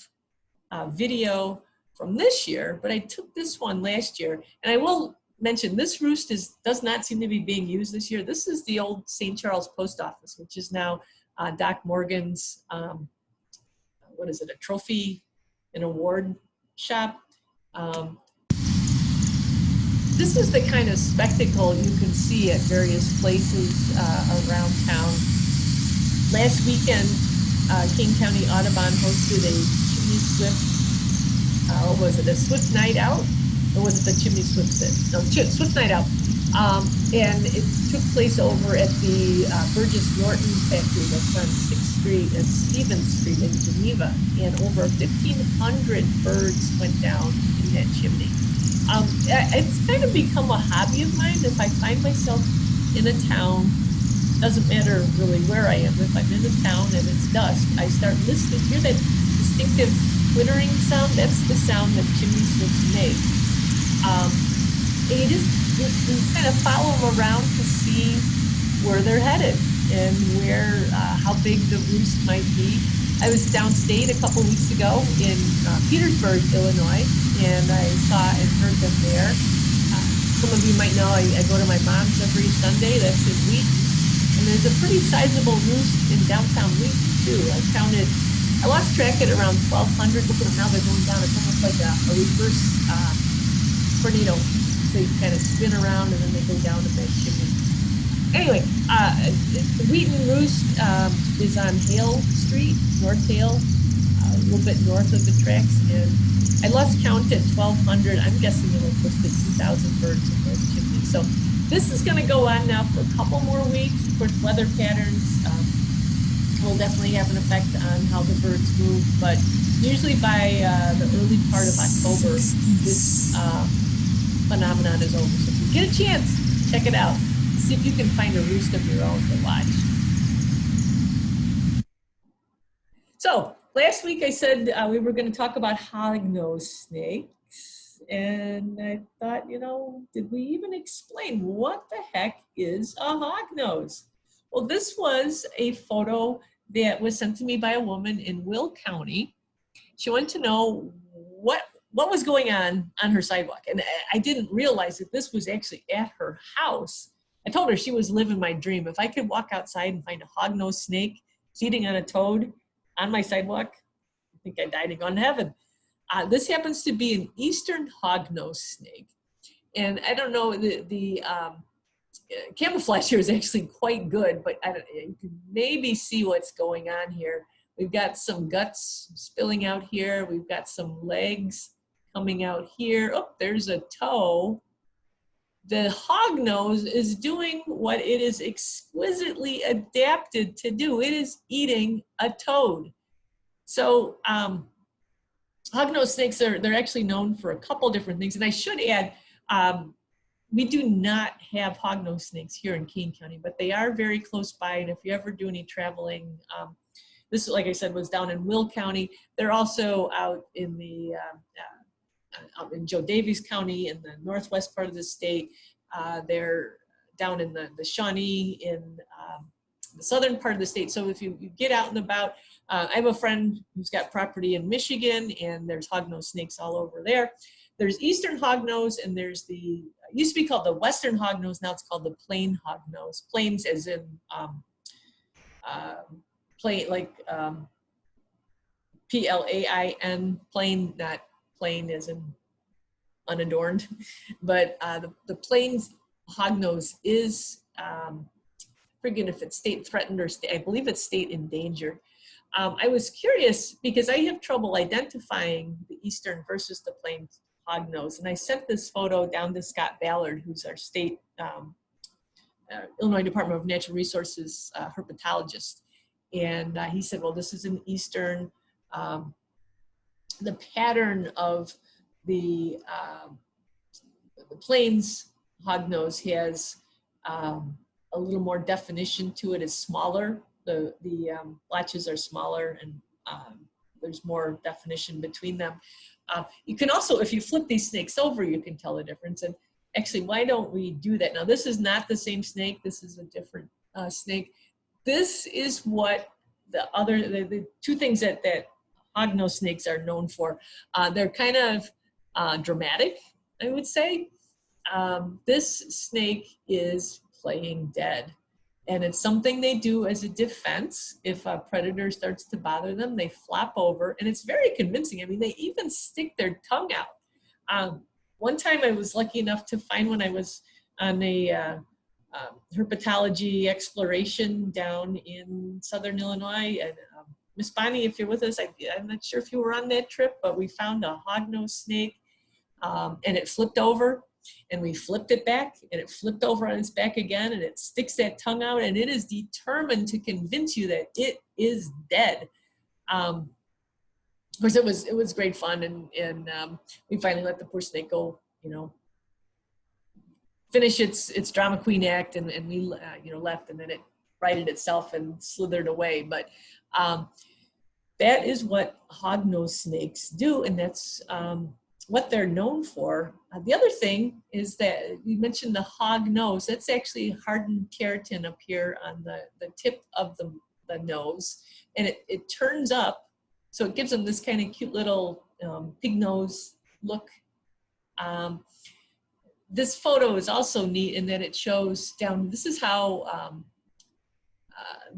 a video from this year, but I took this one last year, and I will mention this roost does not seem to be being used this year. This is the old St. Charles Post Office, which is now Doc Morgan's, what is it, a trophy and award shop. This is the kind of spectacle you can see at various places around town. Last weekend, King County Audubon hosted a chimney swift, what was it, a swift night out? Or was it the chimney swift sit? No, swift night out. And it took place over at the Burgess Norton factory that's on 6th Street and Stevens Street in Geneva. And over 1,500 birds went down in that chimney. It's kind of become a hobby of mine. If I find myself in a town, doesn't matter really where I am, if I'm in a town and it's dusk, I start listening. Hear that distinctive twittering sound? That's the sound that chimney swifts make. And you kind of follow them around to see where they're headed and how big the roost might be. I was downstate a couple weeks ago in Petersburg, Illinois, and I saw and heard them there. Some of you might know I go to my mom's every Sunday. That's in Wheaton. And there's a pretty sizable roost in downtown Wheaton, too. I lost track at around 1,200. Look at them now, they're going down. It's almost like a reverse tornado. So you kind of spin around and then they go down to that chimney. Anyway, Wheaton Roost is on Hale Street, North Hale, a little bit north of the tracks. And I lost count at 1,200. I'm guessing it was close to 2,000 birds in those chimneys. So this is going to go on now for a couple more weeks. Of course, weather patterns will definitely have an effect on how the birds move. But usually by the early part of October, this phenomenon is over. So if you get a chance, check it out. See if you can find a roost of your own to watch. So last week I said we were going to talk about hognose snakes, and I thought, did we even explain what the heck is a hognose? Well, this was a photo that was sent to me by a woman in Will County. She wanted to know what was going on her sidewalk, and I didn't realize that this was actually at her house. I told her she was living my dream. If I could walk outside and find a hognose snake feeding on a toad on my sidewalk, I think I died and gone to heaven. This happens to be an eastern hognose snake. And I don't know, the camouflage here is actually quite good, but you can maybe see what's going on here. We've got some guts spilling out here. We've got some legs coming out here. Oh, there's a toe. The hognose is doing what it is exquisitely adapted to do. It is eating a toad. So hognose snakes they're actually known for a couple different things. And I should add, we do not have hognose snakes here in Kane County, but they are very close by. And if you ever do any traveling, this, like I said, was down in Will County. They're also out in the out in Joe Davies County in the northwest part of the state. They're down in the Shawnee in the southern part of the state. So if you get out and about, I have a friend who's got property in Michigan, and there's hognose snakes all over there. There's eastern hognose, and there's the, it used to be called the western hognose, now it's called the plain hognose. Plains as in plain, like P-L-A-I-N, plain, not plain as in unadorned. But the plains hognose is, forget if it's state threatened or state, I believe it's state endangered. I was curious because I have trouble identifying the eastern versus the plains hognose. And I sent this photo down to Scott Ballard, who's our state Illinois Department of Natural Resources herpetologist. And he said, well, this is an eastern, the pattern of the plains hognose has a little more definition to it. It's smaller. The blotches are smaller, and there's more definition between them. You can also, if you flip these snakes over, you can tell the difference. And actually, why don't we do that? Now, this is not the same snake. This is a different snake. This is what the two things that hognose snakes are known for. They're kind of dramatic, I would say. This snake is playing dead. And it's something they do as a defense. If a predator starts to bother them, they flop over, and it's very convincing. I mean, they even stick their tongue out. One time I was lucky enough to find when I was on a herpetology exploration down in Southern Illinois. And Miss Bonnie, if you're with us, I'm not sure if you were on that trip, but we found a hognose snake, and it flipped over. And we flipped it back, and it flipped over on its back again, and it sticks that tongue out, and it is determined to convince you that it is dead. Of course, it was great fun, and we finally let the poor snake go, finish its drama queen act, and we left, and then it righted itself and slithered away. But that is what hognose snakes do, and that's what they're known for. The other thing is that you mentioned the hog nose. That's actually hardened keratin up here on the tip of the nose, and it turns up, so it gives them this kind of cute little pig nose look. This photo is also neat in that it shows down, this is how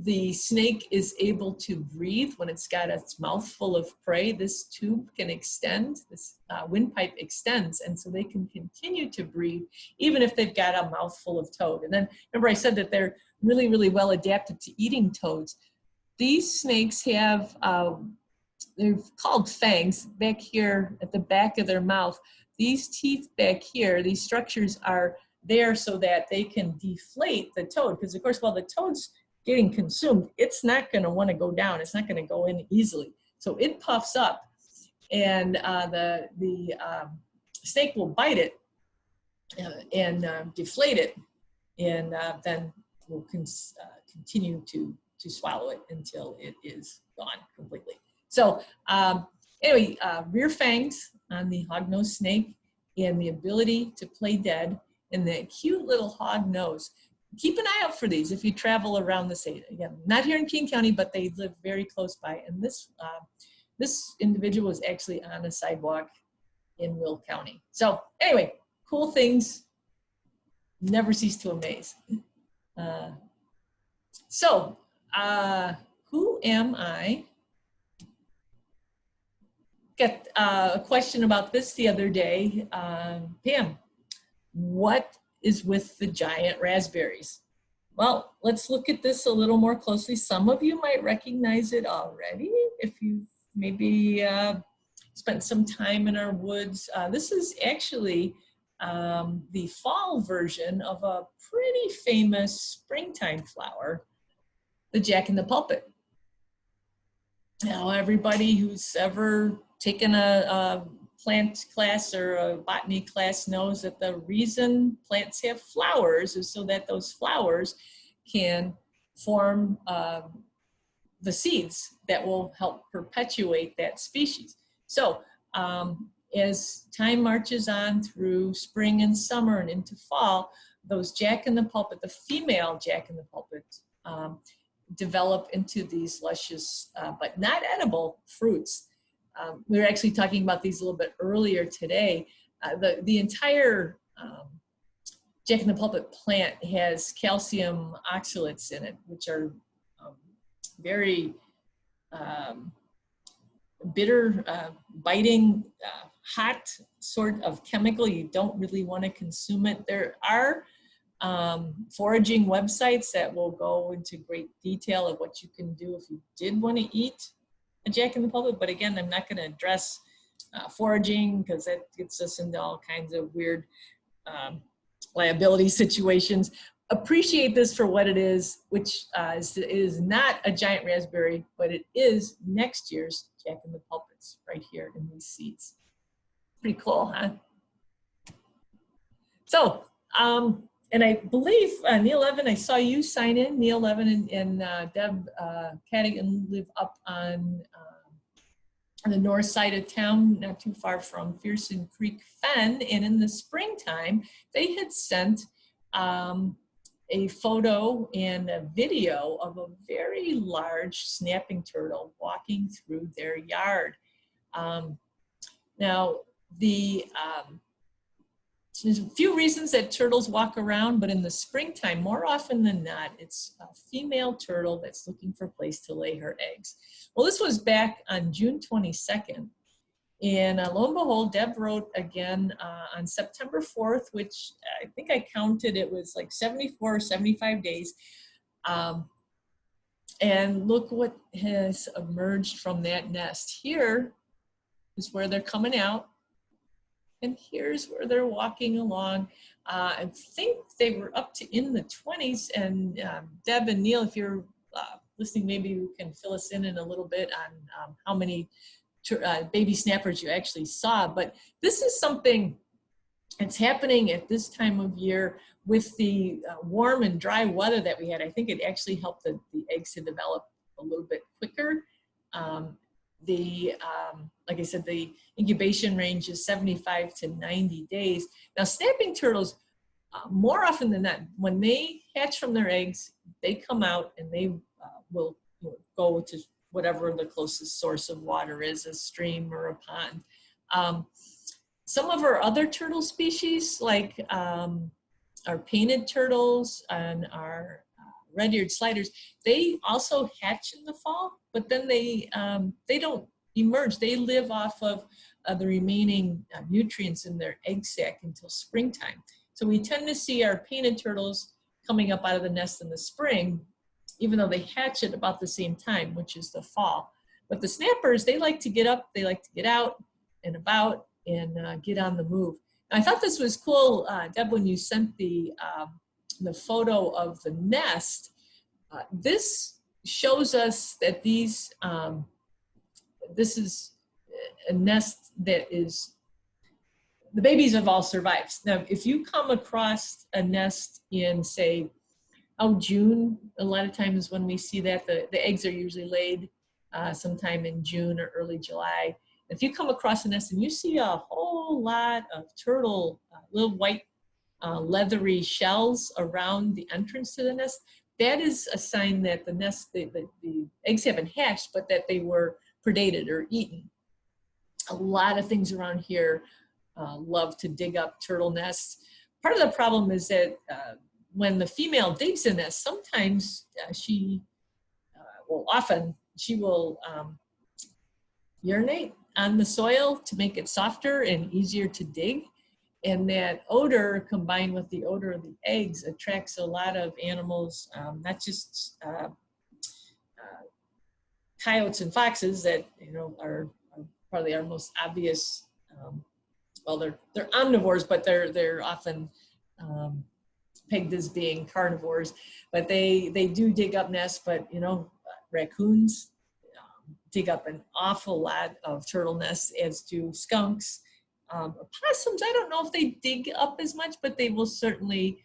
the snake is able to breathe when it's got its mouth full of prey. This tube can extend, this windpipe extends, and so they can continue to breathe even if they've got a mouthful of toad. And then remember I said that they're really, really well adapted to eating toads. These snakes have, they're called fangs back here at the back of their mouth. These teeth back here, these structures are there so that they can deflate the toad, because of course while the toad's getting consumed, it's not going to want to go down. It's not going to go in easily. So it puffs up, and the snake will bite it and deflate it, and then will continue to swallow it until it is gone completely. So anyway, rear fangs on the hognose snake, and the ability to play dead, and that cute little hog nose. Keep an eye out for these if you travel around the state. Again, not here in King County, but they live very close by. And this individual was actually on a sidewalk in Will County. So anyway, cool things never cease to amaze. Who am I? Got a question about this the other day. Pam, what is with the giant raspberries? Well, let's look at this a little more closely. Some of you might recognize it already if you've maybe spent some time in our woods. This is actually the fall version of a pretty famous springtime flower, the Jack-in-the-Pulpit. Now, everybody who's ever taken a plant class or a botany class knows that the reason plants have flowers is so that those flowers can form the seeds that will help perpetuate that species. So as time marches on through spring and summer and into fall, those Jack-in-the-Pulpit, the female Jack-in-the-Pulpit, develop into these luscious but not edible fruits. We were actually talking about these a little bit earlier today. The entire Jack-in-the-Pulpit plant has calcium oxalates in it, which are very bitter, biting, hot sort of chemical. You don't really want to consume it. There are foraging websites that will go into great detail of what you can do if you did want to eat a Jack-in-the-Pulpit. But again, I'm not going to address foraging because that gets us into all kinds of weird liability situations. Appreciate this for what it is, which is not a giant raspberry, but it is next year's Jack-in-the-Pulpits right here in these seeds. Pretty cool, huh? So, and I believe Neil Evan, I saw you sign in. Neil Evan and Deb Cadigan live up on the north side of town, not too far from Fearson Creek Fen. And in the springtime, they had sent a photo and a video of a very large snapping turtle walking through their yard. Now, there's a few reasons that turtles walk around, but in the springtime, more often than not, it's a female turtle that's looking for a place to lay her eggs. Well, this was back on June 22nd. And lo and behold, Deb wrote again on September 4th, which I think I counted, it was like 74 or 75 days. And look what has emerged from that nest. Here is where they're coming out. And here's where they're walking along. I think they were up to in the 20s. And Deb and Neil, if you're listening, maybe you can fill us in a little bit on how many baby snappers you actually saw. But this is something that's happening at this time of year with the warm and dry weather that we had. I think it actually helped the eggs to develop a little bit quicker. Like I said, the incubation range is 75 to 90 days. Now, snapping turtles, more often than not, when they hatch from their eggs, they come out and they will go to whatever the closest source of water is, a stream or a pond. Some of our other turtle species, like our painted turtles and our red-eared sliders, they also hatch in the fall, but then they don't emerge. They live off of the remaining nutrients in their egg sac until springtime. So we tend to see our painted turtles coming up out of the nest in the spring, even though they hatch at about the same time, which is the fall. But the snappers, they like to get up, they like to get out and about and get on the move. And I thought this was cool, Deb, when you sent the photo of the nest. This shows us that these, this is a nest that is, the babies have all survived. Now, if you come across a nest in, say, June, a lot of times when we see that, the eggs are usually laid sometime in June or early July. If you come across a nest and you see a whole lot of turtle, little white leathery shells around the entrance to the nest, that is a sign that the nest, the eggs haven't hatched, but that they were predated or eaten. A lot of things around here love to dig up turtle nests. Part of the problem is that when the female digs a nest, sometimes often she will urinate on the soil to make it softer and easier to dig. And that odor combined with the odor of the eggs attracts a lot of animals, not just coyotes and foxes that are probably our most obvious. Well, they're omnivores, but they're often pegged as being carnivores. But they do dig up nests. But raccoons, dig up an awful lot of turtle nests, as do skunks. Opossums, I don't know if they dig up as much, but they will certainly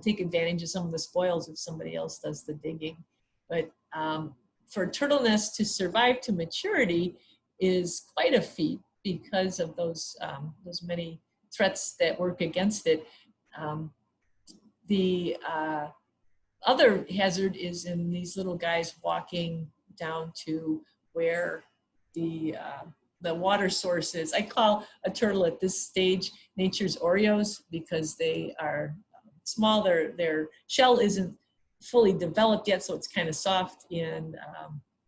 take advantage of some of the spoils if somebody else does the digging. But for a turtle nest to survive to maturity is quite a feat because of those many threats that work against it. The other hazard is in these little guys walking down to where the water source is. I call a turtle at this stage nature's Oreos because they are small. Their shell isn't fully developed yet, so it's kind of soft, and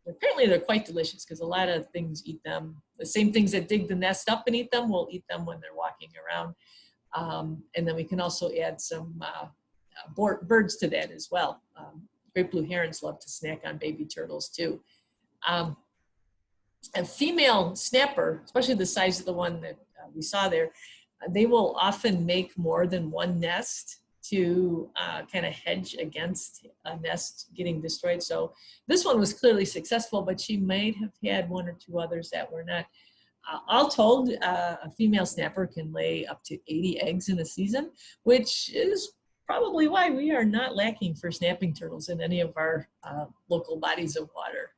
apparently they're quite delicious because a lot of things eat them. The same things that dig the nest up and eat them will eat them when they're walking around. And then we can also add some birds to that as well. Great blue herons love to snack on baby turtles too. A female snapper, especially the size of the one that we saw there, they will often make more than one nest to kind of hedge against a nest getting destroyed. So this one was clearly successful, but she might have had one or two others that were not. All told, a female snapper can lay up to 80 eggs in a season, which is probably why we are not lacking for snapping turtles in any of our local bodies of water.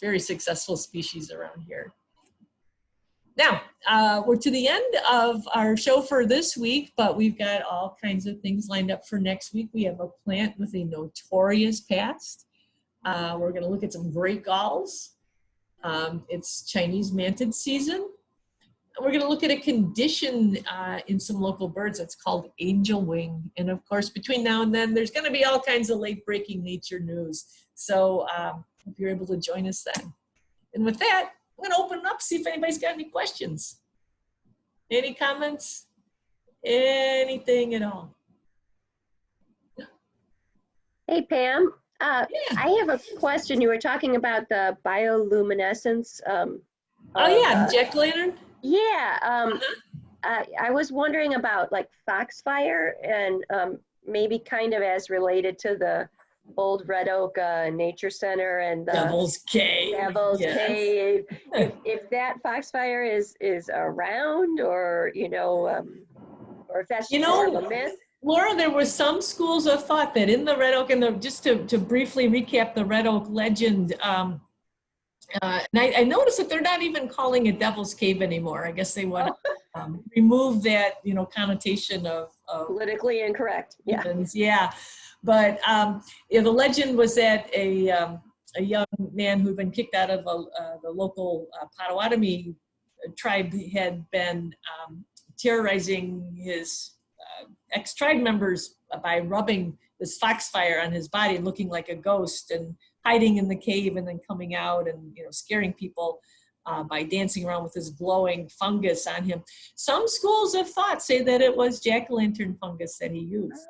Very successful species around here. Now, we're to the end of our show for this week, but we've got all kinds of things lined up for next week. We have a plant with a notorious past. We're going to look at some great galls. It's Chinese mantid season. We're going to look at a condition in some local birds that's called angel wing. And of course, between now and then, there's going to be all kinds of late breaking nature news. So hope you're able to join us then. And with that, I'm going to open it up, see if anybody's got any questions. Any comments? Anything at all? Hey, Pam. I have a question. You were talking about the bioluminescence. Jack-o'-lantern? Yeah. I was wondering about like foxfire and maybe kind of as related to the old Red Oak Nature Center and the Devil's Cave. Devil's Cave. If that foxfire is around, or or if that's more of a myth. Laura, there were some schools of thought that in the Red Oak, and just to briefly recap the Red Oak legend, and I noticed that they're not even calling it Devil's Cave anymore. I guess they want to remove that, connotation of politically incorrect. Yeah. Humans. Yeah. But the legend was that a young man who'd been kicked out of the local Potawatomi tribe had been terrorizing his ex-tribe members by rubbing this foxfire on his body and looking like a ghost and hiding in the cave and then coming out and scaring people by dancing around with this glowing fungus on him. Some schools of thought say that it was jack-o'-lantern fungus that he used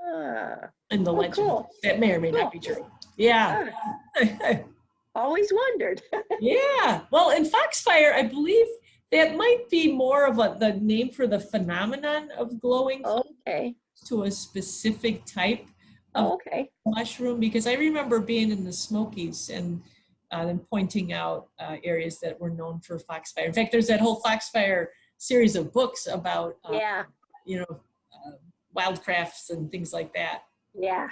in the legend. Cool. That may or may not be true. Yeah. Always wondered. Yeah. Well, in foxfire, I believe that might be more of the name for the phenomenon of glowing to a specific type of mushroom, because I remember being in the Smokies and then pointing out areas that were known for foxfire. In fact, there's that whole foxfire series of books about wildcrafts and things like that. Yeah.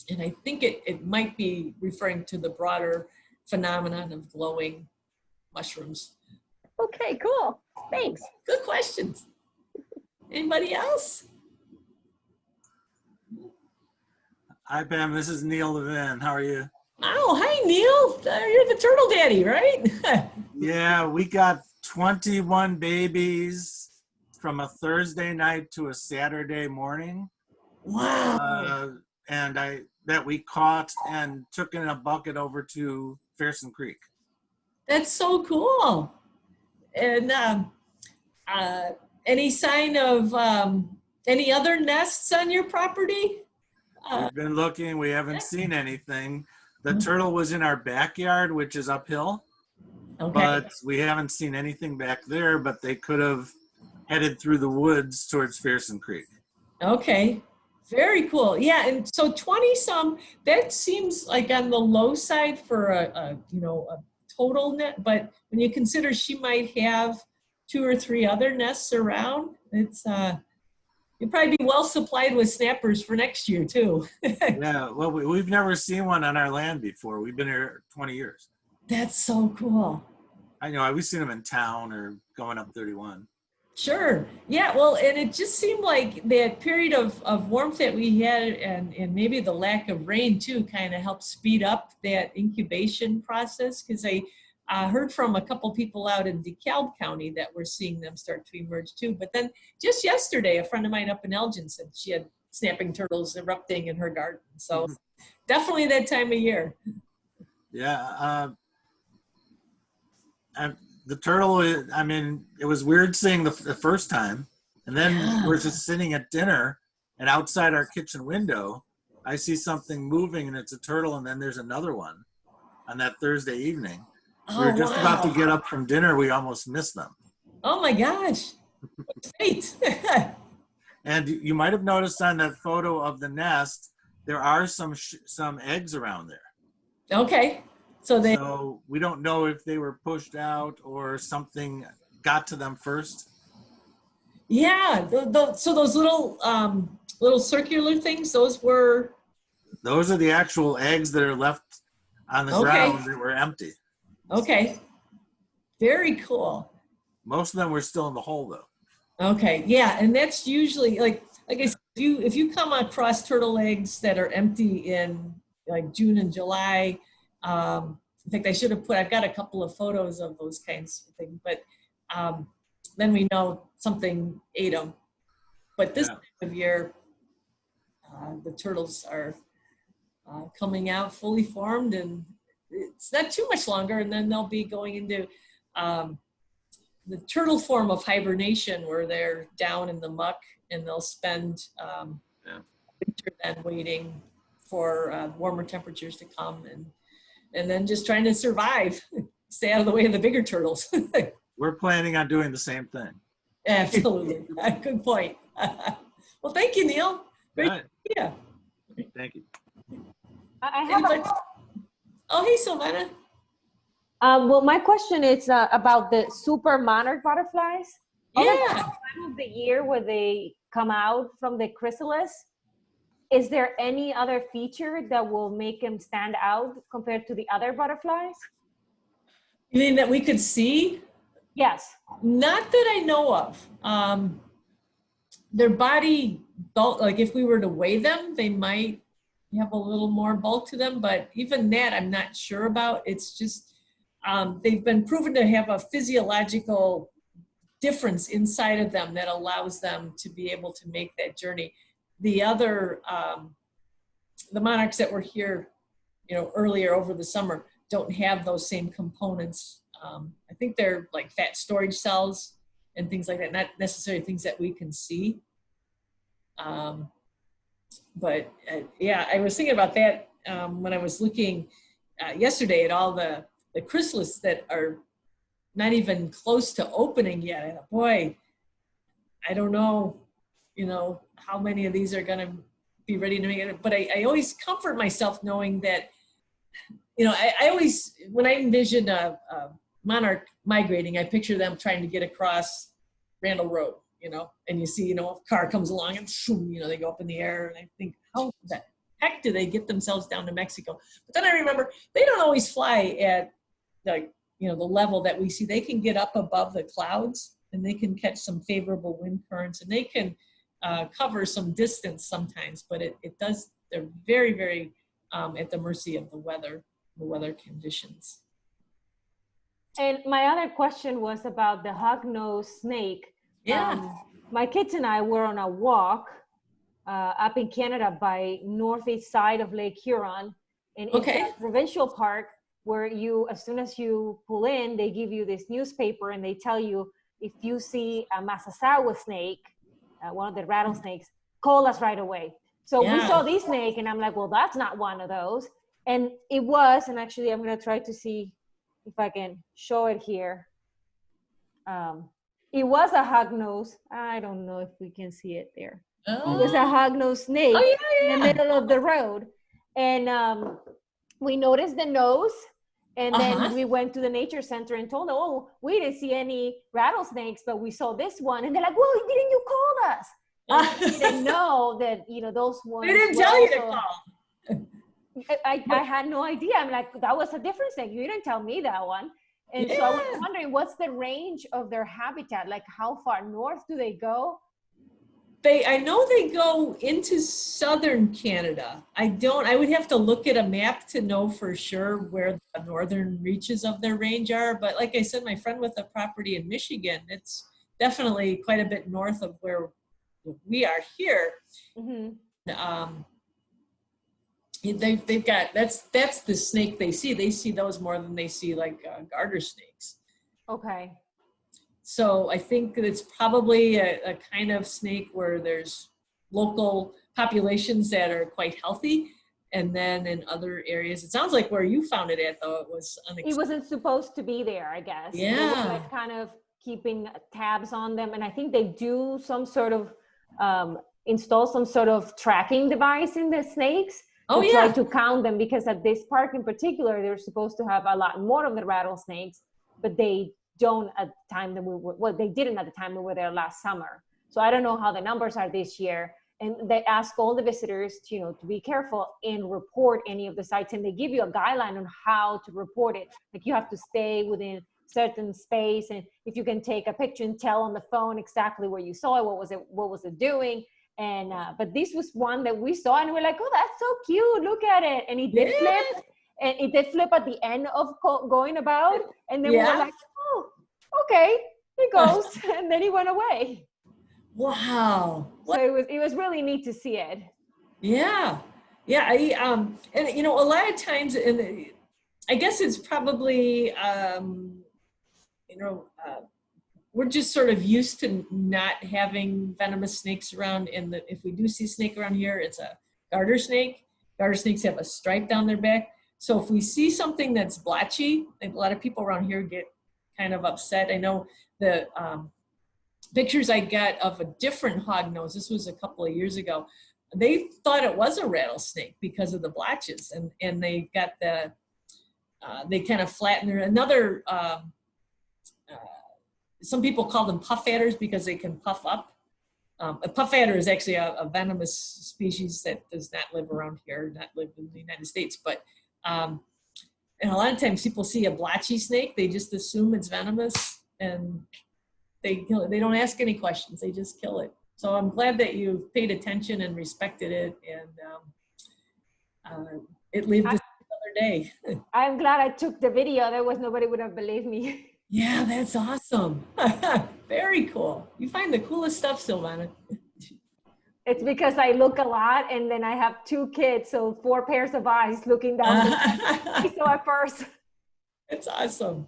And I think it might be referring to the broader phenomenon of glowing mushrooms. Okay, cool. Thanks. Good questions. Anybody else? Hi, Pam. This is Neil Levin. How are you? Oh, hi, Neil. You're the turtle daddy, right? Yeah, we got 21 babies from a Thursday night to a Saturday morning. Wow. That we caught and took in a bucket over to Fairson Creek. That's so cool. And any sign of any other nests on your property? We've been looking. We haven't seen anything. The turtle was in our backyard, which is uphill. Okay. But we haven't seen anything back there, but they could have headed through the woods towards Fairson Creek. Okay. Very cool. Yeah, and so 20 some, that seems like on the low side for a total net, but when you consider she might have 2 or 3 other nests around, it's you'll probably be well supplied with snappers for next year too. Yeah, well, we've never seen one on our land before. We've been here 20 years. That's so cool. I know, we've seen them in town or going up 31. Sure. Yeah, well, and it just seemed like that period of warmth that we had and maybe the lack of rain too kind of helped speed up that incubation process, because I heard from a couple people out in DeKalb County that we're seeing them start to emerge too. But then just yesterday, a friend of mine up in Elgin said she had snapping turtles erupting in her garden. So definitely that time of year. Yeah. The turtle, I mean, it was weird seeing the first time. And then we're just sitting at dinner, and outside our kitchen window, I see something moving, and it's a turtle, and then there's another one on that Thursday evening. We were just about to get up from dinner. We almost missed them. Oh my gosh. Great. And you might have noticed on that photo of the nest, there are some eggs around there. Okay. So we don't know if they were pushed out or something got to them first. Yeah. So those little circular things, those are the actual eggs that are left on the ground that were empty. Okay. Very cool. Most of them were still in the hole though. Okay. Yeah. And that's usually like I said, if you come across turtle eggs that are empty in like June and July, in fact, I've got a couple of photos of those kinds of things, but then we know something ate them. But this time of year, the turtles are coming out fully formed, and it's not too much longer, and then they'll be going into the turtle form of hibernation, where they're down in the muck, and they'll spend winter then waiting for warmer temperatures to come, and then just trying to survive, stay out of the way of the bigger turtles. We're planning on doing the same thing. Absolutely. Good point. Well, thank you, Neil. Great. Right. Yeah. Thank you. I have Oh, hey, Silvana. well, my question is about the super monarch butterflies. Yeah. Time of the year where they come out from the chrysalis, is there any other feature that will make them stand out compared to the other butterflies? You mean that we could see? Yes. Not that I know of. Their body bulk, like if we were to weigh them, they might have a little more bulk to them, but even that I'm not sure about. It's just, they've been proven to have a physiological difference inside of them that allows them to be able to make that journey. The other, the monarchs that were here, earlier over the summer don't have those same components. I think they're like fat storage cells and things like that, not necessarily things that we can see. But yeah, I was thinking about that when I was looking yesterday at all the chrysalis that are not even close to opening yet. I thought, boy, I don't know, how many of these are going to be ready to make it. But I always comfort myself knowing that, I always, when I envision a monarch migrating, I picture them trying to get across Randall Road, and you see, a car comes along and shoom, they go up in the air, and I think, how the heck do they get themselves down to Mexico? But then I remember they don't always fly at the level that we see. They can get up above the clouds, and they can catch some favorable wind currents, and they can cover some distance sometimes, but they're very, very at the mercy of the weather conditions. And my other question was about the hognose snake. Yeah. My kids and I were on a walk up in Canada by northeast side of Lake Huron, and it's a provincial park where as soon as you pull in, they give you this newspaper and they tell you, if you see a Masasawa snake, one of the rattlesnakes, call us right away. So we saw this snake, and I'm like, well, that's not one of those. And it was, and actually I'm going to try to see if I can show it here. It was a hognose. I don't know if we can see it there. Oh. It was a hognose snake in the middle of the road. And we noticed the nose, And then we went to the nature center and told them, oh, we didn't see any rattlesnakes, but we saw this one. And they're like, well, didn't you call us? And we didn't know that, you know, those ones. They didn't tell you to call. I had no idea. I'm like, that was a different snake. You didn't tell me that one. And so I was wondering, what's the range of their habitat? Like, how far north do they go? I know they go into southern Canada. I would have to look at a map to know for sure where the northern reaches of their range are. But like I said, my friend with a property in Michigan, it's definitely quite a bit north of where we are here. They've got, that's the snake they see. They see those more than they see like garter snakes. Okay. So I think that it's probably a kind of snake where there's local populations that are quite healthy. And then in other areas, it sounds like where you found it at, though, it was unexpected. It wasn't supposed to be there, I guess. Yeah. They were like kind of keeping tabs on them. And I think they do some sort of, install some sort of tracking device in the snakes. Try to count them, because at this park in particular, they're supposed to have a lot more of the rattlesnakes, but they don't at the time that they didn't at the time we were there last summer. So I don't know how the numbers are this year. And they ask all the visitors to, you know, to be careful and report any of the sites. And they give you a guideline on how to report it. Like, you have to stay within certain space. And if you can take a picture and tell on the phone exactly where you saw it, what was it doing? And, but this was one that we saw and we're like, oh, that's so cute. Look at it. And it did flip. And it did flip at the end of going about. And then we were like, oh, okay, it goes. And then he went away. Wow. So it was really neat to see it. Yeah. Yeah. And you know, a lot of times, I guess it's probably, we're just sort of used to not having venomous snakes around. And if we do see a snake around here, it's a garter snake. Garter snakes have a stripe down their back. So if we see something that's blotchy, a lot of people around here get kind of upset. I know the pictures I got of a different hognose, this was a couple of years ago, they thought it was a rattlesnake because of the blotches, and they got they kind of flattened their, some people call them puff adders because they can puff up. A puff adder is actually a venomous species that does not live around here, not live in the United States, but and a lot of times people see a blotchy snake, they just assume it's venomous and they kill it. They don't ask any questions, they just kill it. So I'm glad that you paid attention and respected it, and it lived another day. I'm glad I took the video, otherwise nobody would have believed me. Yeah, that's awesome. Very cool. You find the coolest stuff, Silvana. It's because I look a lot, and then I have 2 kids, so 4 pairs of eyes looking down. I saw it first. It's awesome.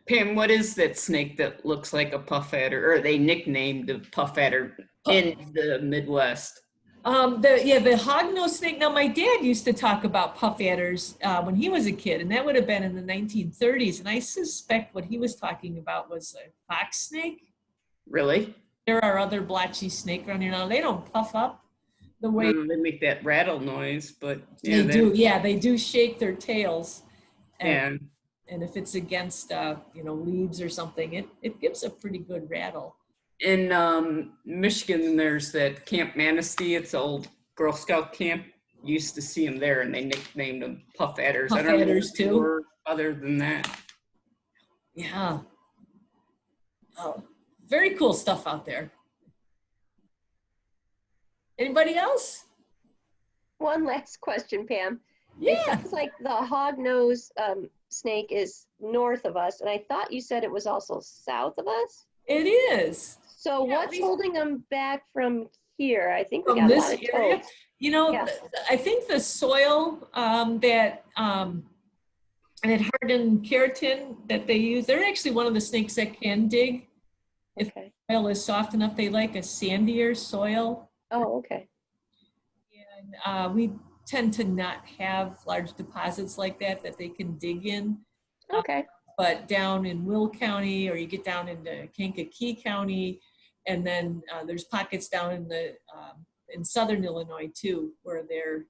Pam, what is that snake that looks like a puff adder, or they nicknamed the puff adder in the Midwest? The hognose snake. Now, my dad used to talk about puff adders when he was a kid, and that would have been in the 1930s. And I suspect what he was talking about was a fox snake. Really? There are other blotchy snake around here now. They don't puff up the way they make that rattle noise, but they do. Yeah, they do shake their tails. And if it's against leaves or something, it gives a pretty good rattle. In Michigan, there's that Camp Manistee. It's an old Girl Scout camp. Used to see them there, and they nicknamed them puff adders. Puff adders too. Other than that, yeah. Oh, very cool stuff out there. Anybody else? One last question, Pam. Yeah. It sounds like the hognose snake is north of us, and I thought you said it was also south of us. It is. So yeah, what's holding them back from here? I think we got this a lot of area. toads. You know, Yeah. I think the soil that hardened keratin that they use, they're actually one of the snakes that can dig. If Okay. the soil is soft enough, they like a sandier soil. Oh, okay. And we tend to not have large deposits like that they can dig in. Okay. But down in Will County, or you get down into Kankakee County, and then there's pockets down in in southern Illinois too, where they're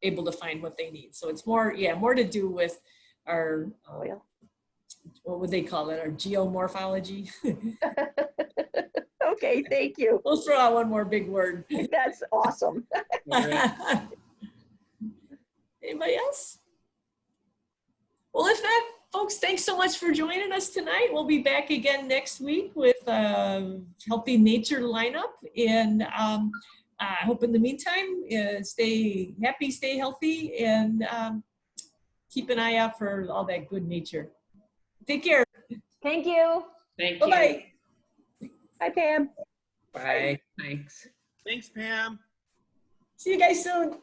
able to find what they need. So it's more, yeah, more to do with our, Soil. what would they call it? Our geomorphology. Okay, thank you. We'll throw out one more big word. That's awesome. Anybody else? Well, if not, folks, thanks so much for joining us tonight. We'll be back again next week with a healthy nature lineup. And I hope in the meantime, stay happy, stay healthy, and keep an eye out for all that good nature. Take care. Thank you. Thank you. Bye-bye. Hi, Pam. Bye. Thanks. Thanks, Pam. See you guys soon.